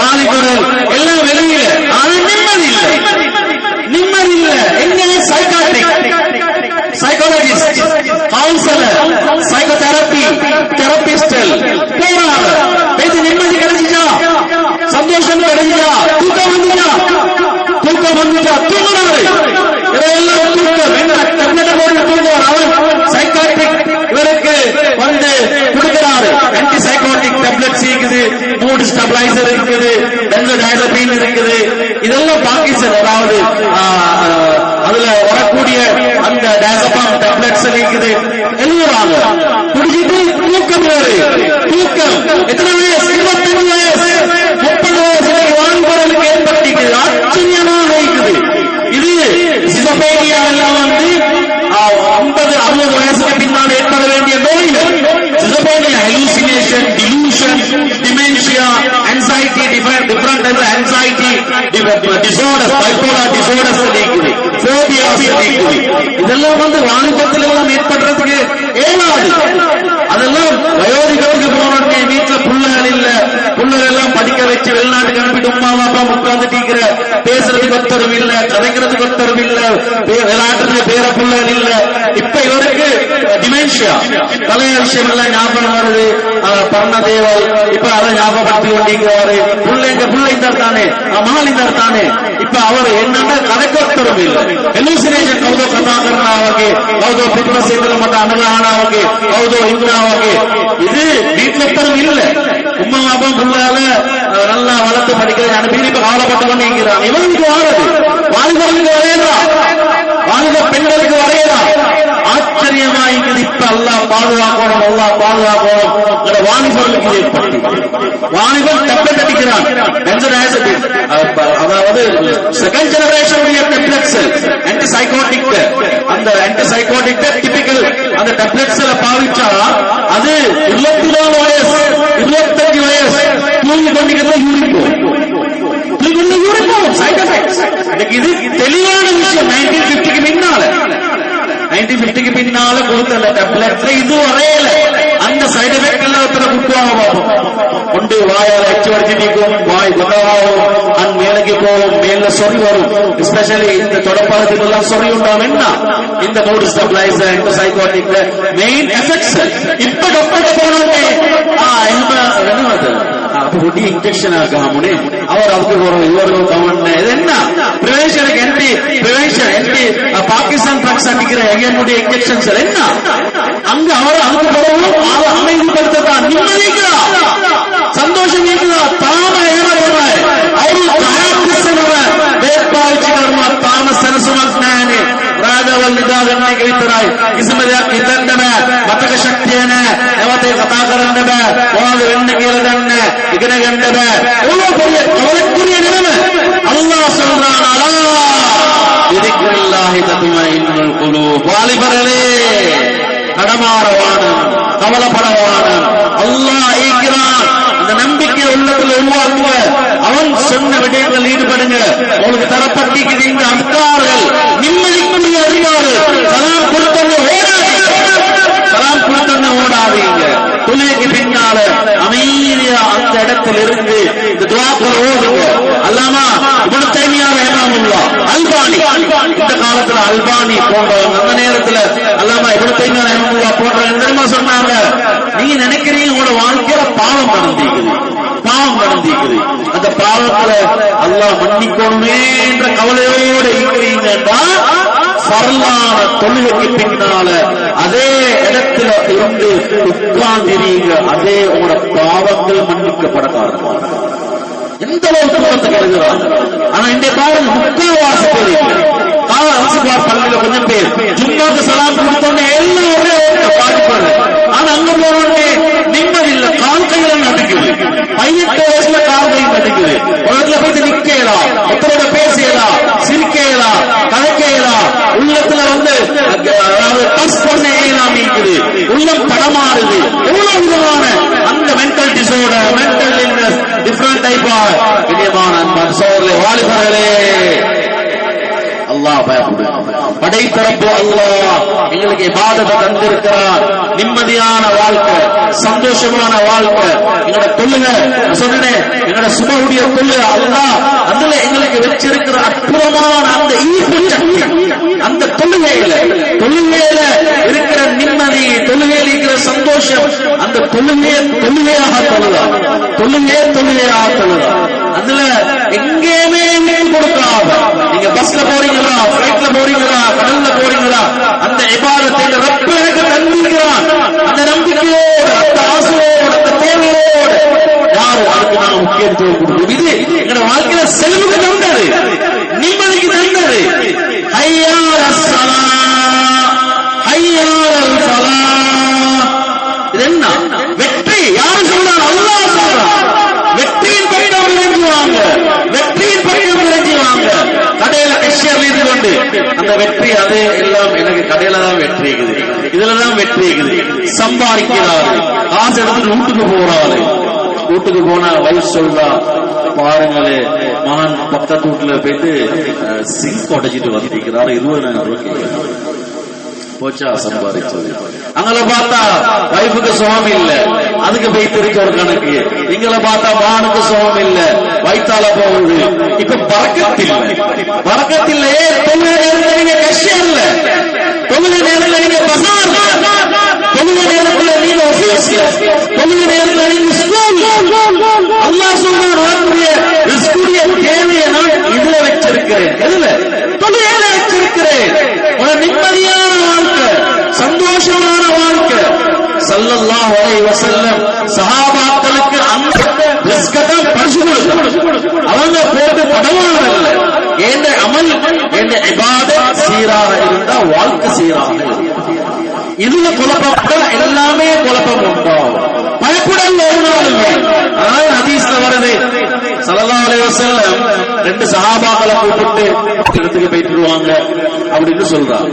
வாலிபர்கள் எல்லாம் வெளியில. ஆனா நிம்மதி இல்லை, நிம்மதி இல்லை. எங்க சைக்காட்ரிக், சைக்காலஜிஸ்ட், கவுன்சிலர், சைக்கோதெரபி, தெரபிஸ்டல் போறாங்க. நிம்மதி கிடைச்சிச்சா, சந்தோஷம் கிடைச்சிச்சா, தூக்கம் வந்துச்சா, தூக்கம் வந்துச்சா, தூங்குறாரு. இதையெல்லாம் தூக்கம் என்ன டெப்லெட் போட்டு தூங்குவார். அவன் சைக்காட்ரிக் இவருக்கு வந்து கொடுக்கிறாரு. ஆன்டி சைக்காட்டிக் டெப்லெட்ஸ் இருக்குது, மூட் ஸ்டெபிலைசர் இருக்குது, பென்சோடைசபீன் இருக்குது. இதெல்லாம் பாகிஸ்தான், அதாவது அதுல வரக்கூடிய அந்த டயசபாம் டெப்லெட்ஸ் இருக்குது. எழுதுறாங்க, குடிச்சிட்டு தூக்கம் வேறு. தூக்கம் எத்தனை வயசு? 25 வயசு, 30 வயசு வான்பொருளுக்கு ஏற்பட்டிருக்குது. ஆச்சரியமாக இருக்குது. இது சிசோபேனியா எல்லாம் வந்து 50-60 வயசுக்கு பின்னால் ஏற்பட வேண்டிய நோய்கள். Schizophrenia hallucination, delusion, dementia, anxiety, different types of anxiety disorders, bipolar disorders இருக்குது, phobias இருக்குது. இதெல்லாம் வந்து வாலிபத்தில் எல்லாம் ஏற்படுறதுக்கு ஏனாது. அதெல்லாம் வயோதிகத்துக்கு போனோடனே வீட்டுல புள்ளகள் இல்ல, புள்ளகள் எல்லாம் படிக்க வச்சு வெளிநாட்டுக்கு அனுப்பிட்டு உமா அப்பா உட்கார்ந்து டீக்கிற, பேசுறதுக்கு ஒத்தரவு இல்ல, கதைக்கிறதுக்கு ஒத்தரவு இல்ல, விளையாட்டுறது பேர புள்ளகள் இல்ல. இப்ப இவருக்கு டிமென்ஷியா, பழைய விஷயம் எல்லாம் ஞாபகம் வருது, பர்ண தேவல் இப்ப அதை ஞாபகப்படுத்தி கொண்டிருக்கிறாரு. புள்ளைங்க புள்ளைந்தார் தானே, மகளிந்தார் தானே. இப்ப அவர் என்னன்னா கதைக்கொத்தரவு இல்லை. ஹெலூசினேஷன் கௌதோ கதாகரனாவಗೆ, கௌதோ பித்மசேந்திர மட்ட அனுகானாவಗೆ, கௌதோ இந்திராவಗೆ. இது வீட்டுல ஒத்தரவு இல்லை. உம்மா அப்பா புள்ளால நல்லா வளர்த்து படிக்கிறது அனுப்பி இப்ப காலப்பட்டு கொண்டிருக்கிறான். இவனுக்கு வாழது, வாலிபர்களுக்கு வரையதா, வாலிப பெண்களுக்கு வரையதா. ஆச்சரியமா இருக்குது. இப்ப அல்லாஹ் பாதுகாக்கணும், அல்லாஹ் பாதுகாக்கணும். வாலிபர்களுக்கு ஏற்பட்டு வாலிபர் டெப்லெட் அடிக்கிறான், அதாவது செகண்ட் ஜெனரேஷன் டெப்லெட்ஸ், ஆன்டிசைகோட்டிக். அந்த ஆன்டிசைகோட்டிக் டிபிக்கல் அந்த டெப்லெட்ஸ் பாவிச்சா அது 24 வயசு டேப்லெட்ல இது வரையில அந்த சைடு எஃபெக்ட் எல்லாம் குட்டுவாங்க பார்ப்போம். கொண்டு வாயால எச்சு வடிச்சு நீக்கும், வாய் குணமாகும், அந் மேலைக்கு போகும், மேல சொறி வரும். எஸ்பெஷலி இந்த தொடப்பாகத்துக்கு எல்லாம் சொறி உண்டாகும். என்ன இந்த மூட் ஸ்டெபிளைசர், இந்த சைக்கோட்டிக் மெயின் எஃபெக்ட்ஸ். இப்ப டாக்டர் போனோம் பொடி இன்ஜெக்ஷன் ஆகாமனே அவர் அதுக்கு வரும், இவர்கள் கவர்ன இது என்ன பிரிவென்ஷனுக்கு என்டி பிரிவென்ஷன் என்டி பாகிஸ்தான் ட்ரக்ஸ் அடிக்கிற என்னுடைய இன்ஜெக்ஷன்ஸ் என்ன அங்க அவர் அதுக்கு வரவும் அதை அமைதிப்படுத்தத்தான் நிம்மதிக்கிறா, சந்தோஷம் இருக்குதா, தாம ஏறாய் ಅವರು ಬೇರ್ಪಾವಿಚಿಕರ್ಮ ತಾಮ ಸರಸುಮಜ್ಞಾನಿ ರಾಜವಲ್ಲಿದ್ದಾಗನ್ನೇ ಕಲಿತರಾಯ್ ಕಿಸ್ಮದ ಕಿತಂಡಮ ಮತಕ ಶಕ್ತಿಯನ ಯಾವತ್ತೇ ಕಥಾಕರಂಡಮ ಒಂದು ಎಣ್ಣೆ ಕೇಳದಣ್ಣ ಇಗನ ಗಂಡಮ ಅವರಕ್ಕುರಿಯ ನಿನಮ ಅಲ್ಲಾಹ್ சொல்றான் அலா பிதிக்ரில்லாஹி தத்மஇன்னுல் குலூப். வாலிபர்களே, கடமாறவான கவலைப்படவான அல்லாஹ் இருக்கிறான். அந்த நம்பிக்கை உள்ளத்துல உருவாக்குவ, அவன் சொன்ன விடயங்கள் ஈடுபடுங்க. உங்களுக்கு தரப்பட்டிருக்கிற இந்த அதிகாரிகள் நிம்மதிக்குரிய அதிகாரிகள். சலாம் கொடுத்தவங்க ஓடாதீங்க. துணைக்கு பின்னால அமைதியா அந்த இடத்தில் இருந்து இந்த துவாக்கள் ஓடுங்க. அல்லாமா இப்னு தைமியா ரஹ்மத்துல்லாஹ் அல்பானி, இந்த காலத்துல அல்பானி போன்றவங்க அந்த நேரத்துல அல்லாமா இப்னு தைமியா ரஹ்மத்துல்லாஹ் போன்றவங்க என்னமா சொன்னாங்க, நீங்க நினைக்கிறீங்க உங்களோட வாழ்க்கையில பாவம் நடந்திருக்குது, அந்த பாவத்துல அல்லாஹ் மன்னிக்கணுமே என்ற கவலையோடு இருக்கிறீங்கன்னா பரலான தொழுகைக்கு பின்னால அதே இடத்துல இருந்து உட்கார்ந்திருங்க, அதே உங்களோட பாவங்கள் மன்னிக்கப்பட காரணம். எந்த அளவுக்கு தூரத்துக்கு எழுதுறாங்க. ஆனா இன்றைய பாருங்க, முக்கால்வாசி பேர் பள்ளியில கொஞ்சம் பேர் ஜும்மாக்கு சலாம் கொடுத்தோன்னே எல்லாரும் பாதிப்பாங்க. ஆனா அங்க போனோடனே நிம்மதி இல்ல, கால் கையில நடிக்குது. 18 வயசுல கால் கை நடிக்குது. உலகத்துல போயிட்டு நிக்கலாம், ஒருத்தரோட பேசலாம், சிரிக்கலாம், கதைக்கலாம், உள்ளத்துல வந்து டச் பண்ண ஏலாம் இருக்குது, உள்ளம் படமாறுது. எவ்வளவு விதமான அந்த mental disorder, mental illness, different type of விதமான சோதனை. வாலிபர்களே, அல்லாஹ் பயப்படு. படைத்தரப்பு அல்லாஹ் எங்களுக்கு இபாதத்தை தந்திருக்கிறார். நிம்மதியான வாழ்க்கை, சந்தோஷமான வாழ்க்கை. எங்களோட தொழுகை சொன்னேன், எங்களோட சுபவுடைய தொழுகை அல்லாஹ் அதுல எங்களுக்கு வச்சிருக்கிற அற்புதமான அந்த ஈர்ப்பு சக்தி, அந்த தொழுகையில இருக்கிற நிம்மதி, தொழுகையில் இருக்கிற சந்தோஷம், அந்த தொழுகையாக தொழுதா அதுல எங்கேயுமே கொடுக்காம, நீங்க பஸ்ல போறீங்களா, பிளைட்ல போறீங்களா, கடல்ல போறீங்களா, அந்த இபாதத்தை ரப்பு எனக்கு தந்திருக்கிறான். அந்த நம்பிக்கையோடு, அந்த ஆசையோடு, அந்த தேவையோடு யாரு அதுக்கு நான் முக்கியத்துவம் கொடுக்கும். இது எங்களோட வாழ்க்கையில செல்வுக்கு தந்தது, நிம்மதிக்கு தந்தது. ஹய்யால் ஸலாத், ஹய்யால் ஃபலாஹ். இது என்ன வெற்றி? யாரு சொல்றாங்க? அல்லாஹ் சொல்றான். வெற்றியின் பக்கம் விளைஞ்சுவாங்க, வெற்றியின் பக்கம் விளைஞ்சுவாங்க. கடையில கஷ்யர்ல இருந்து கொண்டு அந்த வெற்றி, அது எல்லாம் எனக்கு கடையில தான் வெற்றி இருக்குது, இதுலதான் வெற்றி இருக்குது. சம்பாதிக்கிறாரு, காசு எடுத்துட்டு வீட்டுக்கு போறாரு. வீட்டுக்கு போனா வைஃப் சொல்றா, பாருங்களே மகன் பக்கத்து வீட்டுல போயிட்டு சிங்க் உடைச்சிட்டு வந்திருக்கிறாரு, 20,000 ரூபாய் போச்சா சம்பாதிச்சது. அங்களை பார்த்தா வைஃபுக்கு சுகம் இல்ல, அதுக்கு போய் திருக்க ஒரு கணக்கு. இங்களை பார்த்தா மானுக்கு சுகம் இல்ல, வைத்தால போகுது. இப்ப பறக்கத்தில்லையே. தொழுகை நேரத்தில் நீங்க கஷ்டம் இல்ல, தொழுகை நேரத்தில் நீங்க பசார், தொழுகை நேரத்தில் நீங்க ஆபீஸ், தொழுகை நேரத்தில் நீங்க ஸ்கூல். அல்லாஹ் சொல்றான், தேவையை நான் இதுல வச்சிருக்கிறேன். எதுல? தொழுகையில வச்சிருக்கிறேன். நிம்மதியான வாழ்க்கை, சந்தோஷமான வாழ்க்கை. ஸல்லல்லாஹு அலைஹி வஸல்லம் சஹாபாக்களுக்கு அந்த ரிஸ்கத்தை பரிசு கொடுத்தாங்க. அவங்க போட்டு படவானல்ல. ஏண்ட அமல், ஏண்ட இபாதத் சீராக இருந்தா வாழ்க்கை சீராக இருக்கும். இதுல குழப்பம் எல்லாமே குழப்பம் உண்டாகும். பயப்படல ஒரு நாளுமே. அதாவது ஹதீஸ்ல வருது, ஸல்லல்லாஹு அலைஹி வஸல்லம் 2 சஹாபாக்களை கூப்பிட்டு இடத்துக்கு போயிட்டுருவாங்க அப்படின்னு சொல்றாங்க.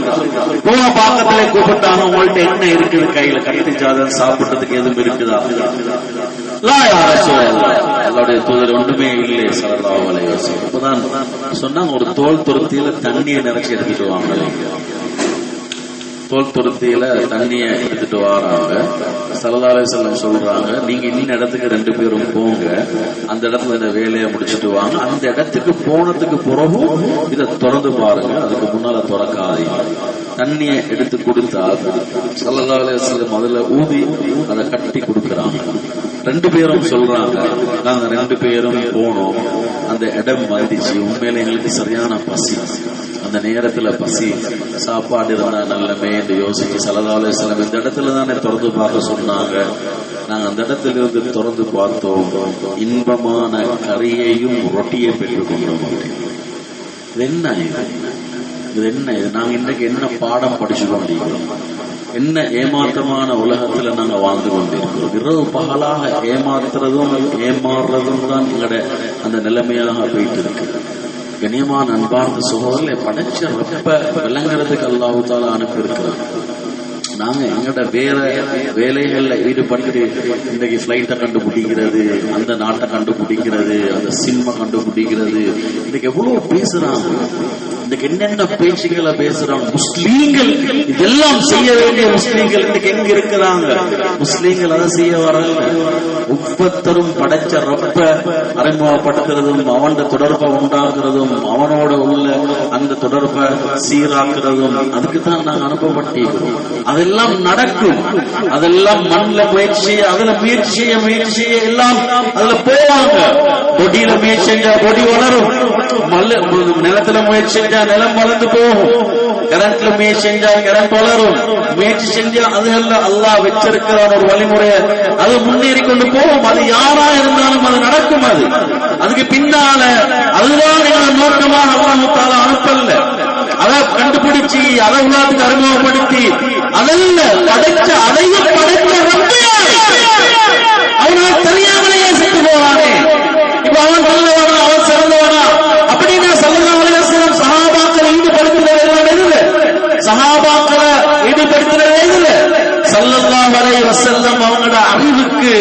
போன பாக்கத்துல கூப்பிட்டாங்க, உங்கள்ட்ட என்ன இருக்குது கையில? கட்டி சாதம் சாப்பிடுறதுக்கு எதுவும் இருக்குதா? அல்லாஹ்வுடைய தூதர் ஒன்றுமே இல்லை ஸல்லல்லாஹு அலைஹி வஸல்லம். அப்பதான் சொன்னாங்க, ஒரு தோல் துருத்தியில தண்ணியை நிறைச்சி எடுத்துட்டு வாங்க. தோல் துருத்தியில தண்ணிய எடுத்துட்டு வராங்க. ஸல்லல்லாஹு அலைஹி வஸல்லம் சொல்றாங்க, நீங்க இன்ன இடத்துக்கு 2 பேரும் போங்க, அந்த இடத்துல இந்த வேலையை முடிச்சுட்டு வாங்க. அந்த இடத்துக்கு போனதுக்கு பிறகும் இதை திறந்து பாருங்க, அதுக்கு முன்னால திறக்காதீங்க. தண்ணியை எடுத்து கொடுத்தா ஸல்லல்லாஹு அலைஹி வஸல்லம் முதல்ல ஊதி அதை கட்டி கொடுக்கறாங்க. 2 பேரும் சொல்றாங்க, நாங்க 2 பேரும் போனோம், அந்த இடம் வந்துச்சு, உண்மையில எங்களுக்கு சரியான பசி, அந்த நேரத்துல பசி, சாப்பாடு இருந்தா நல்லமே என்று யோசிச்சு ஸல்லல்லாஹு அலைஹி வஸல்லம் இந்த இடத்துல தானே திறந்து பார்க்க சொன்னாங்க. நாங்க அந்த இடத்துல இருந்து திறந்து பார்த்தோம், இன்பமான கறியையும் ரொட்டியை பெற்றுக் கொண்டோம். இது என்ன இது என்ன இது? நாங்க இன்றைக்கு என்ன பாடம் படிச்சு கொண்டிருக்கிறோம்? என்ன ஏமாற்றமான உலகத்துல நாங்க வாழ்ந்து கொண்டிருக்கிறோம். இரவு பகலாக ஏமாத்துறதும் ஏமாறுறதும் தான் எங்களுடைய அந்த நிலைமையாக போயிட்டு இருக்கு. கண்ணியமான அன்பார்ந்த சகோதரர்களை படைச்ச ரொம்ப விளங்குறதுக்கு அல்லாஹ் தஆலா அனுப்பி இருக்கிறாங்க. நாங்க எங்கட வேலைகள்ல ஈடுபட்டு இன்றைக்கு பிளைட்டை கண்டுபிடிக்கிறது, அந்த நாட்டை கண்டுபிடிக்கிறது, அந்த சினிமா கண்டுபிடிக்கிறது, இன்னைக்கு எவ்வளவு பேசுறாங்க, இன்னைக்கு என்னென்ன பேச்சுக்களை பேசுறாங்க. முஸ்லீம்கள் இதெல்லாம் செய்ய வேண்டிய முஸ்லீம்கள் இன்னைக்கு எங்க இருக்கிறாங்க? முஸ்லீம்கள் அதை செய்ய வரல. ஒவ்வொருத்தரும் படைச்ச ரொம்ப அறிமுகப்படுத்துறதும், அவன் தொடர்பை உண்டாக்குறதும், அவனோட உள்ள அந்த தொடர்பை சீராக்குறதும், அதுக்கு தான் நாங்க அனுப்பப்பட்டிருக்கிறோம். அதெல்லாம் நடக்கும், அதெல்லாம் மண்ணில் முயற்சி செய்ய, அதுல முயற்சி செய்ய எல்லாம் அதுல போவாங்க. கொடியில முயற்சி செஞ்சா கொடி வளரும், நிலத்துல முயற்சி செஞ்சா நிலம் வளர்ந்து போகும், கரண்ட்ல முயற்சி செஞ்சா கரண்ட் வளரும், முயற்சி செஞ்சா அதுல அல்லாஹ் வச்சிருக்கிற ஒரு வழிமுறையை அது முன்னேறி கொண்டு போகும். அது யாரா இருந்தாலும் அது நடக்கும். அதுக்கு பின்னால அதுதான் நோக்கமாக அல்லாஹ் தஆலா அனுப்பல. அதை கண்டுபிடிச்சு அதை உலகத்துக்கு அறிமுகப்படுத்தி அதல்ல படைச்ச அதையும் படைச்ச அவனால் தெரியாமலேயே செத்து போவானே. இப்ப அவன் நல்லவனா, அவன் சிறந்தவனா அப்படின்னு ஸல்லல்லாஹு அலைஹி வஸல்லம் சஹாபாக்களை ஈடுபடுத்துறது, சஹாபாக்களை ஈடுபடுத்துறது ஸல்லல்லாஹு அலைஹி வஸல்லம் அவங்களோட அறிவுக்கு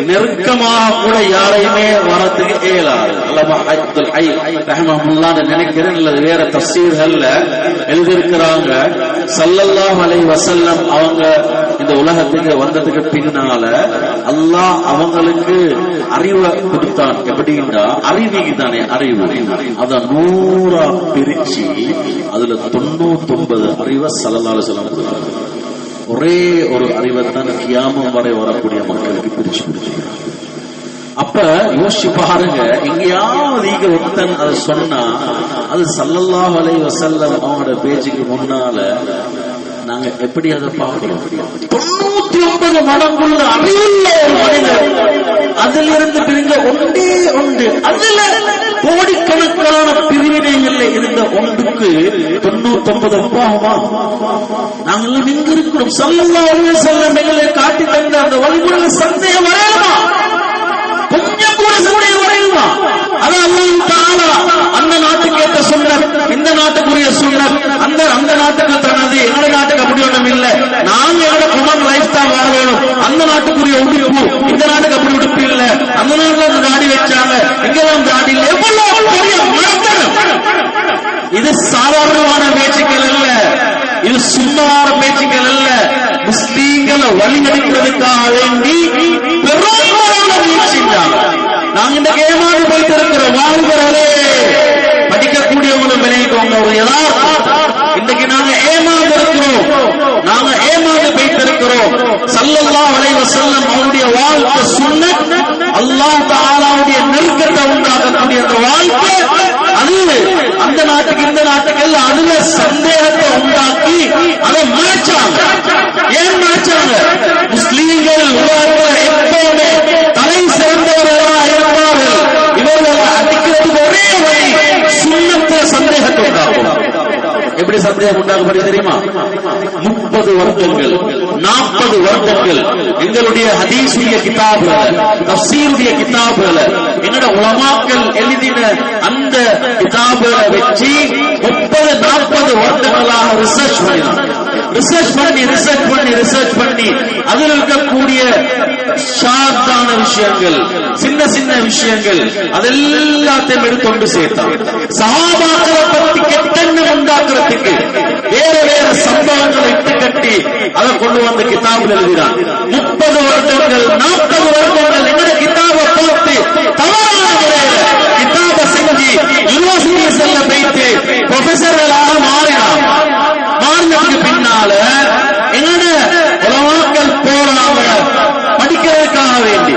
நெருக்கமாக கூட யாரையுமே வரத்துக்கு இயலாது. அல்லாமா அப்துல் ஹை ரஹ்மஹுல்லாஹ் நினைக்கிறேன், இல்ல வேற தஃசீர்கள்ல எழுதியிருக்கிறாங்க, ஸல்லல்லாஹு அலைஹி வஸல்லம் அவங்க இந்த உலகத்துக்கு வந்ததுக்கு பின்னால அல்லாஹ் அவங்களுக்கு அறிவை கொடுத்தான். எப்படின்னா அறிவிக்கு தானே அறிவு, அத 100 பிரிச்சு அதுல 99 அறிவை ஸல்லல்லாஹு அலைஹி வஸல்லம் கொடுத்தாங்க. ஒரே ஒரு அறிவைத்தான் கியாமம் வரை வரக்கூடிய மக்களுக்கு பிரிச்சு. அப்ப யோசிச்சு பாருங்க, எங்கேயாவது இங்க ஒருத்தன் அதை சொன்னா அது ஸல்லல்லாஹு அலைஹி வஸல்லம் அவங்களோட பேச்சுக்கு முன்னால நாங்க எப்படி அதை பார்க்கிறோம்? 99 மடங்குள்ள அறிவுள்ள ஒரு மனிதர் அதிலிருந்து பிரிந்த ஒன்றே ஒன்று, அதுல கோடிக்கணக்கான பிரிவினைகள்ல இருந்த ஒன்றுக்கு 99 ஒப்பாகுமா? நாங்கள் எங்க இருக்கிறோம்? ஸல்லல்லாஹு அலைஹி வஸல்லம் எங்களை காட்டி தந்த அந்த வழிமுறையில சந்தேகம் வரையுமா? கொஞ்சம் கூட சந்தேகம் வரையுமா? அது அல்லாஹ் தஆலா அந்த நாட்டுக்கு ஏற்ற சுன்னத், இந்த நாட்டுக்குரிய சுன்னத், அந்த நாட்டுக்கு தனது, எங்க நாட்டுக்கு அப்படி ஒன்றும் இல்லை. நாங்க எங்களோட குமார் லைஃப் தான் வாழ வேணும். அந்த நாட்டுக்குரிய உடுப்பு, இந்த நாட்டுக்கு அப்படி உடுப்பு இல்லை. அந்த நாட்டுல அந்த தாடி வச்சாங்க, இங்கெல்லாம் தாடி இல்லை. இது சாதாரணமான பேச்சுக்கள் அல்ல, இது சும்மாவான பேச்சுக்கள் அல்ல. முஸ்லீம்களை வழிநடத்துறதுக்காக வேண்டி பெரும்பாலான முயற்சி செஞ்சாங்க. நாங்க இந்த ஏமாறு போய்த்திருக்கிற வாழ்கிறவர்களே, படிக்கக்கூடியவங்களும் விளைவிக்கோங்க. ஒரு யதார்த்தம் இன்றைக்கு நாங்க ஏமாந்து இருக்கிறோம், நாங்க ஏமாந்து போய்த்திருக்கிறோம். ஸல்லல்லாஹு அலைஹி வஸல்லம் அவருடைய வாழ்க்கை சுன்னத், அல்லாஹ் தஆலாவுடைய நெருக்கத்தை உண்டாக்கக்கூடிய அந்த வாழ்க்கை, அது அந்த நாட்டுக்கு இந்த நாட்டுக்கு எல்லாம் அதுல சந்தேகத்தை உண்டாக்கி அதை மாற்றாங்க. ஏன் மாற்றாங்க? முஸ்லீம்கள் உலகத்தில் எப்பவுமே தலை சிறந்தவர்களாக இருப்பார்கள். இவர்கள் அடிக்கிறதுக்கு ஒரே வழி சுன்னத்தை சந்தேகத்தை உண்டாகும். எப்படி சந்தேகம் உண்டாகப்படுது தெரியுமா? 30 வருடங்கள் 40 வருடங்கள் எங்களுடைய ஹதீஸுடைய கிதாபுகளை, தஃசீருடைய கிதாபுகளை, எங்களோட உலமாக்கள் எழுதின அந்த கிதாபுகளை வச்சு 30-40 வருடங்களாக ரிசர்ச் பண்ணி அதில் இருக்கக்கூடிய ஷாத்தான விஷயங்கள், சின்ன சின்ன விஷயங்கள் அதெல்லாத்தையும் எடுத்து சேர்த்தான். சஹாபாக்களை பத்தி கெட்டெண்ணம் உண்டாக்குறதுக்கு வேற வேற சம்பவங்களை இட்டு கட்டி அதை கொண்டு வந்து கிதாபில் எழுதினான். 30 வருடங்கள் 40 வருடங்கள் எங்கட கிதாபை போட்டு தவறான முறையில கிதாபை செஞ்சு யூனிவர்சிட்டி செல்ல வைத்து ப்ரொஃபசர்களாக மாறினதுக்கு பின்னால எங்கட உலமாக்கள் போறாங்க படிக்கிறதுக்காக வேண்டி.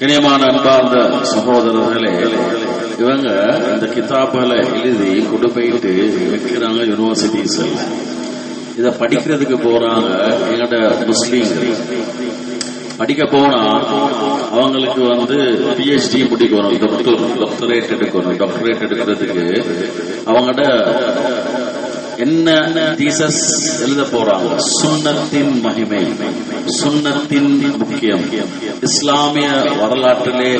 இனியமான அன்பார்ந்த சகோதரர்களே, இவங்க இந்த கிதாபுகளை எழுதி கொண்டு போயிட்டு வைக்கிறாங்க யூனிவர்சிட்டிஸ். இத படிக்கிறதுக்கு போறாங்க எங்கட முஸ்லீம்கள். படிக்க போனா அவங்களுக்கு PhD முடிக்கணும், டாக்டரேட் எடுக்கணும். டாக்டரேட் எடுக்கிறதுக்கு அவங்கட என்ன தீசஸ் எழுத போறாங்க? சுன்னத்தின் மகிமை, சுன்னத்தின் முக்கியம், இஸ்லாமிய வரலாற்றிலே,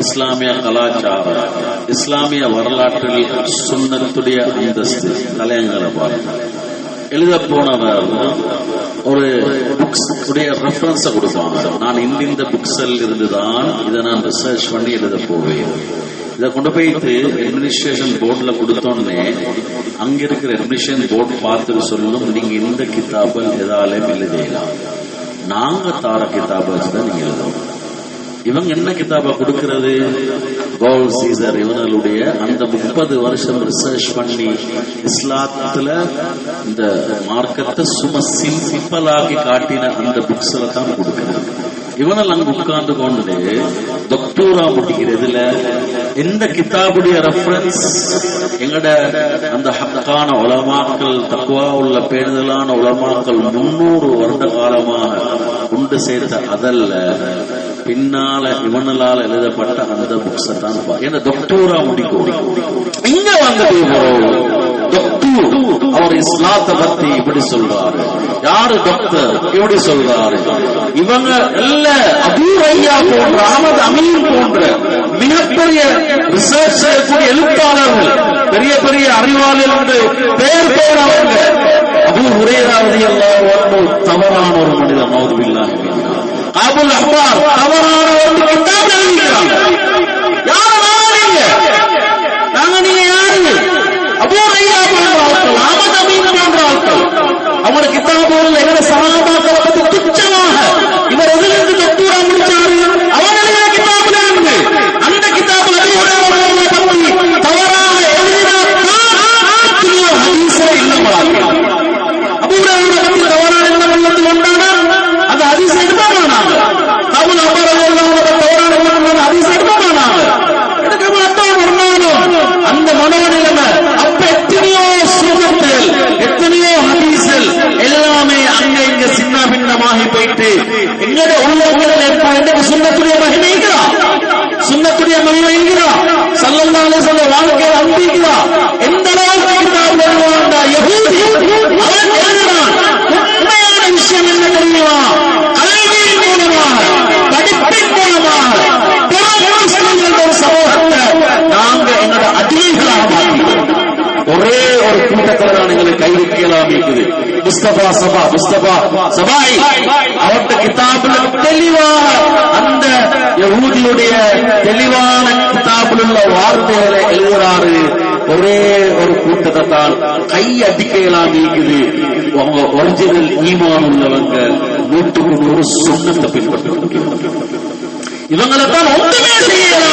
இஸ்லாமிய கலாச்சாரம், இஸ்லாமிய வரலாற்றில் சுன்னத்துடைய அந்தஸ்து, தலையங்களை பாருங்க. எழுத போனவர் ஒரு புக்ஸ் உடைய ரெஃபரன்ஸை கொடுப்பாங்க. நான் இந்த புக்ஸில் இருந்துதான் இதை நான் ரிசர்ச் பண்ணி எழுத போவேன். இதை கொண்டு போயிட்டு அட்மினிஸ்ட்ரேஷன் போர்டில் கொடுத்தோன்னே அங்க இருக்கிற அட்மினிஸ்ட்ரேஷன் போர்டு பார்த்துட்டு சொல்லணும், நீங்க இந்த கிதாபல் எதாலும் எழுதலாம், நாங்க தார கிதாபை தான் நீங்க எழுதணும். இவங்க என்ன கிதாபை கொடுக்கிறது? பவுல் சீசர் இவங்களுடைய அந்த 30 வருஷம் ரிசர்ச் பண்ணி இஸ்லாத்துல இந்த மார்க்கத்தை சும்மா சிம்பிளாக்கி காட்டின அந்த புக்ஸ்ல தான் கொடுக்கிறது. இவனால் அங்க உட்கார்ந்து கொண்டு டாக்டரா முடிக்கிறதுல எந்த கிதாபுடைய ரெஃபரன்ஸ் எங்கட அந்த ஹக்கான உலமாக்கள், தக்குவா உள்ள பேணுதலான உலமாக்கள் 300 வருட காலமாக கொண்டு சேர்த்த அதல்ல, பின்னால இவனால எழுதப்பட்ட அந்த புக்ஸ் தான். ஏன்னா டாக்டரா முடிக்கும் இங்க வந்து அவர் இஸ்லாத்தை பத்தி இப்படி சொல்றாரு, யாரு டாக்டர் இப்படி சொல்றாரு. இவங்க இல்ல அபூ ரய்யா போன்ற, அஹ்மத் அமீன் போன்ற மிகப்பெரிய ரிசர்ச் செய்யக்கூடிய எழுத்தாளர்கள், பெரிய பெரிய அறிவாளர்கள் என்று பெயர் அவங்க. அபூ ஹுரைரா ரலியல்லாஹு அன்ஹு தவறான ஒரு மனிதர், நவுது பில்லாஹி மின்ஹு. அபுல் அஹ்பார் தவறான ஒரு கிதாப் எழுதியிருக்காங்க. யார் நீங்க? நாங்க நீங்க யாரு? அபூ ரய்யா போன்ற ஆட்கள், அஹ்மத் அமீன் போன்ற ஆட்கள், அவங்க கிதாபுகள் எங்க சஹாபாக்களை பத்தி துச்சமாக இவர் எதிலிருந்து டாக்டரா முடிச்சாரு, அவங்க எழுதின கிதாபுல இருந்து அந்த கிதாபுல பத்தி தவறாக எழுதினா ஹதீஸே இல்ல. அபூ ஹுரைரா பத்தி தவறான எண்ணம் உள்ளது கொண்டானா அந்த ஹதீஸ் எடுப்பாங்க. அபூ ஹுரைரா தவறான எண்ணம் ஹதீஸ் எடுப்பாங்க. எடுக்காம அத்தான் வரணும் அந்த மனோநிலைமை. அப்ப எத்தனையோ சுகத்தில் எத்தனையோ ஹதீஸில் எல்லாமே அங்க இங்க சின்ன பின்னமாகி போயிட்டு எங்கட உள்ளவங்களில் ஏற்பட சுன்னத்துடைய மகிமைங்கிறா, சுன்னத்துடைய மகிமைங்கிறா, ஸல்லல்லாஹு அலைஹி வஸல்லம் வாழ்க்கையை அன்பிக்கிறா. எந்த அளவுக்கு கிதாப் எழுதுவான்டா யஹூதி, அவன் எழுதுறான். உண்மையான விஷயம் என்ன தெரியுமா? கல்வியின் மூலமாக, படிப்பின் மூலமாக முஸ்லிம்கள் ஒரு சமூகத்தை நாங்க எங்களோட அடிமைகளாக மாற்றினோம். ஒரே ஒரு கூட்டத்தில் தான் எங்களுக்கு கை வைக்கலாம் இருக்குது. முஸ்தபா சபாய் அவர்கிட்ட கிதாபுல தெளிவா அந்த யஹூதியுடைய தெளிவான கிதாபுல உள்ள வார்த்தைகளை எழுதுறாரு. ஒரே ஒரு கூட்டத்தை தான் கை அடிக்கலாம் இருக்குது. அவங்க ஒரிஜினல் ஈமான் உள்ளவங்க 100க்கு 100 சுன்னத்தை பின்பற்ற இவங்களைத்தான் ஒன்றுமே செய்யலாம்.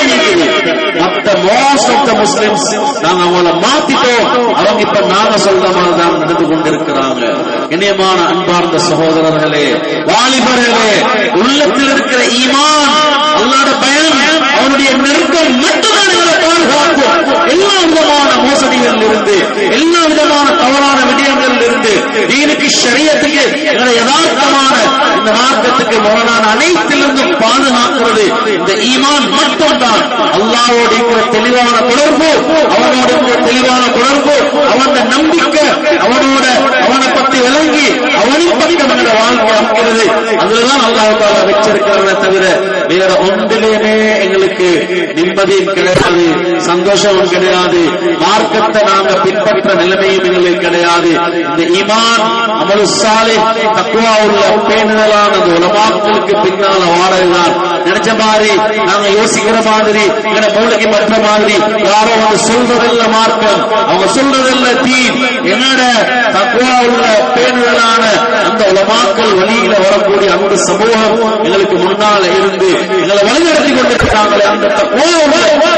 மற்ற மோஸ்ட் ஆஃப் த முஸ்லிம்ஸ் நாங்க அவங்கள மாத்திட்டோம். அவங்க இப்ப நாங்க சொல்ற மாதிரி தான் நடந்து கொண்டிருக்கிறாங்க. இணையமான அன்பார்ந்த சகோதரர்களே, வாலிபர்களே, உள்ளத்தில் இருக்கிற ஈமான், அல்லாஹ்வுடைய பயம், அவனுடைய நெருக்கம் மட்டும்தான் எங்களை பாதுகாக்கும். எல்லா விதமான மோசடிகளில் இருந்து, எல்லா விதமான தவறான விடயங்களில் இருந்து, தீனுக்கு ஷரியத்துக்கு எங்களை யதார்த்தமான இந்த மார்க்கத்துக்கு முரணான அனைத்திலிருந்தும் பாதுகாக்கிறது இந்த ஈமான் மட்டும்தான். அல்லாஹ்வோடு இருக்கிற தெளிவான தொடர்பு, அவனோடு இருக்கிற தெளிவான தொடர்பு, அவன் நம்பிக்கை, அவனோட அவனை பற்றி விளங்கி அவனின் பக்கம் என்ற வாழ்க்கை அமைக்கிறது. அதுலதான் அல்லாஹ் தஆலா வச்சிருக்கிறத தவிர வேற ஒன்றிலேயுமே எங்களுக்கு நிம்மதியும் கிடையாது, சந்தோஷமும் கிடையாது, மார்க்கத்தை நாங்க பின்பற்ற நிலைமையும் எங்களுக்கு கிடையாது. இந்த ஈமான், அமலு சாலிஹ், தக்வா உள்ள பேணுதலான உலமாக்களுக்கு பின்னால வாழதான். நினைச்ச மாதிரி நாங்க யோசிக்கிற மாதிரி எங்க மூளைக்கு மற்ற மாதிரி யாரோ வந்து சொல்றதில்ல மார்க்கம், அவங்க சொல்றதில்ல தீன். என்னோட தக்வா உள்ள பேணுதலான அந்த உலமாக்கள் வழியில வரக்கூடிய அந்த சமூகம் எங்களுக்கு முன்னால இருந்து எங்களை வழிநடத்தி கொண்டிருக்கிறாங்களே, அந்த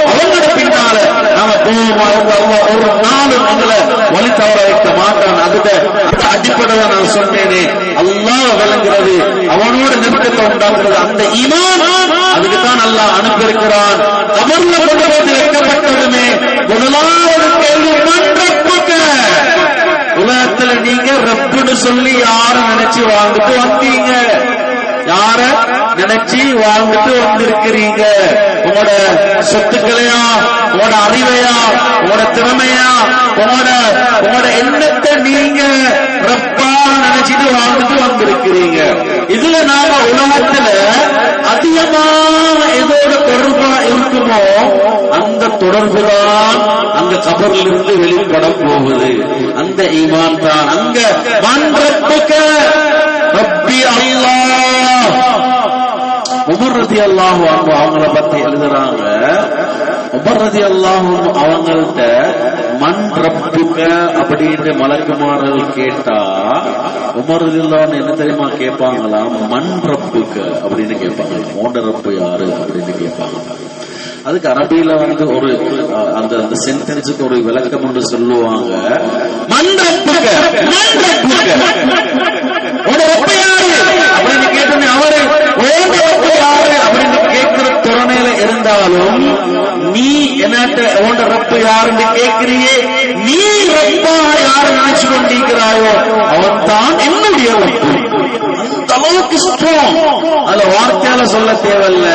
அவங்களோட பின்னால நாங்க போவோம். ஒரு நாளும் எங்களை வழி தவற வைக்க மாட்டான். அந்த அடிப்படையை நான் சொன்னேனே, அல்லாஹ் விளங்குறது, அவனோட நெருக்கத்தை உண்டாக்குறது அந்த ஈமான். அதுக்குத்தான் அல்லாஹ் அனுப்பியிருக்கிறான். கபர்ல கொண்டு வந்து வைக்கப்பட்டதுமே முதலாவது கேள்வி உலகத்துல நீங்க ரப்புன்னு சொல்லி யார நினைச்சு வாழ்ந்துட்டு வந்தீங்க? யார நினைச்சு வாழ்ந்துட்டு வந்திருக்கிறீங்க? உங்களோட சொத்துக்களையா, உங்களோட அறிவையா, உங்களோட திறமையா, உங்களோட எண்ணத்தை நீங்க ரப்பா நினைச்சிட்டு வாழ்ந்துட்டு வந்திருக்கிறீங்க. இதுல நாம உலகத்துல அதிகமாக எதோட தொடர்பா இருக்குமோ அந்த தொடர்புதான் அந்த கபரில் இருந்து வெளிப்பட போகுது. அந்த ஈமான் தான் அங்க ரப்பி அல்லாஹ். உமர் ரலியல்லாஹு அன்ஹு அவங்கள பத்தி எழுதுறாங்க. உமர் ரலியல்லாஹு அன்ஹு அவங்கள்ட்ட மன் ரப்புக அப்படின்னு மலக்குமார்கள் கேட்டா உமர் ரலியல்லாஹு அன்ஹு என்ன தெரியுமா கேட்பாங்களாம்? மன் ரப்புக அப்படின்னு கேட்பாங்க. உன்னோட ரப்பு யாரு அப்படின்னு கேட்பாங்க. அதுக்கு அரபியில ஒரு அந்த சென்டென்ஸுக்கு ஒரு விளக்கம் என்று சொல்லுவாங்க. மன் ரப்புக, மன் ரப்புக, உன்னோட ரப்பு யாரு அப்படின்னு கேட்டோன்னே அவரு உன்னோட ரப்பு யாரு அப்படின்னு கேட்கிற திறமையில இருந்தாலும் நீ என்னட்ட உன்னோட ரப்பு யாருன்னு கேட்கிறியே, நீ ரப்பா யாரு நினைச்சு கொண்டிருக்கிறாயோ அவன் தான் என்னுடைய ரப்பு. அந்த அளவுக்கு ஸ்ட்ராங். அதுல வார்த்தையால சொல்ல தேவையில்ல.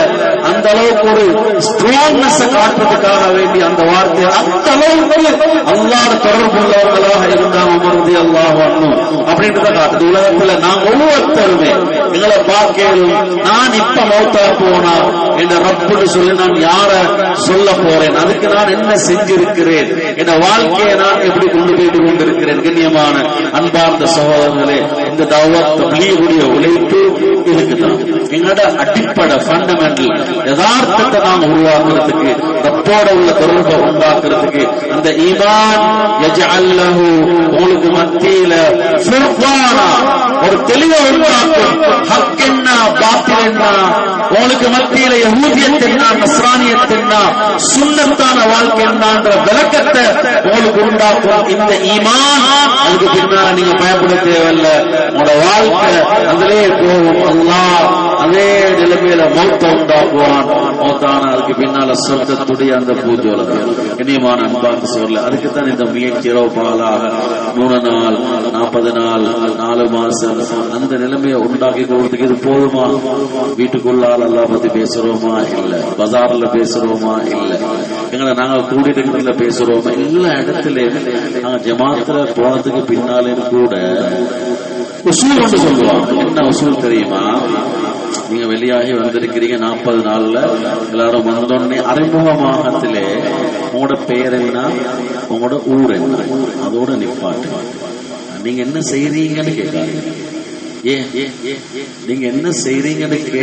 அந்த அளவுக்கு ஒரு ஸ்ட்ராங்னஸ் காட்டுறதுக்காக வேண்டி அந்த வார்த்தை அந்த அளவுக்கு அல்லாஹ் தொடர்பு உள்ளவர்களாக இருந்தாங்க உமர் ரலியல்லாஹு அன்ஹு அப்படின்றத காட்டுது. உலகத்துல நாங்க ஒவ்வொருத்தருமே எங்களை பார்க்கலும் நான் இப்ப மௌத்தா போனா என் ரப்புன்னு சொல்லி நான் யார சொல்ல போறேன், அதுக்கு நான் என்ன செஞ்சிருக்கிறேன், என் வாழ்க்கையை நான் எப்படி கொண்டு போயிட்டு கொண்டிருக்கிறேன். கண்ணியமான அன்பார்ந்த சகோதரர்களே, இந்த தஅவத் தப்லீகுடைய உழைப்பு இருக்குதான் எங்களோட அடிப்படை ஃபண்டமெண்டல் யதார்த்தத்தை நாம் உருவாக்குறதுக்கு, ரப்போட உள்ள தொடர்பை உண்டாக்குறதுக்கு அந்த ஈமான் யஜஅல் லஹு உங்களுக்கு மத்தியில ஃபுர்கானா ஒரு தெளிவை உண்டாக்கும். ஹக் என்ன பாத்தில் என்ன, உங்களுக்கு மத்தியில யஹூதியத் என்ன நஸ்ரானியத் என்ன சுன்னத்தான வாழ்க்கை என்னன்ற விளக்கத்தை உங்களுக்கு உண்டாக்கும் இந்த ஈமான். அதுக்கு பின்னால நீங்க பயப்பட தேவையில்லை. உங்களோட வாழ்க்கை அதிலே போகும். அல்லாஹ் அதே நிலைமையில மௌத்த உண்டாக்குவான். மௌத்தான அதுக்கு பின்னால சொர்க்கத்துடைய அந்த பூஜோல இனியமான அன்பார்ந்த சொல்ல அதுக்குத்தான் இந்த முயற்சி இரவு பகலாக 3 நாள் 40 நாள் 4 மாசம் அந்த நிலைமையை உண்டாக்கி கொடுத்துக்கு இது போதுமா? வீட்டுக்குள்ளால் அல்லாஹ் பத்தி பேசுறோமா? இல்ல. பஜார்ல பேசுறோமா? இல்ல. எங்களை நாங்க கூடிட்டு பேசுறோமா? எல்லா இடத்துலயும் நாங்க ஜமாத்துல போனதுக்கு பின்னாலும் கூட உசூல் ஒன்று சொல்லுவாங்க. என்ன உசூல் தெரியுமா? நீங்க வெளியாகி வந்திருக்கிறீங்க 40 நாள்ல எல்லாரும் வந்தோடனே அறிமுகமாகத்திலே உங்களோட பெயர் என்ன, உங்களோட ஊர் என்ன, அதோட நிப்பாட்டு. நீங்க என்ன செய்றீங்கன்னு கேட்காங்க. நீங்க என்ன செய்றீங்கன்னு கேட்டு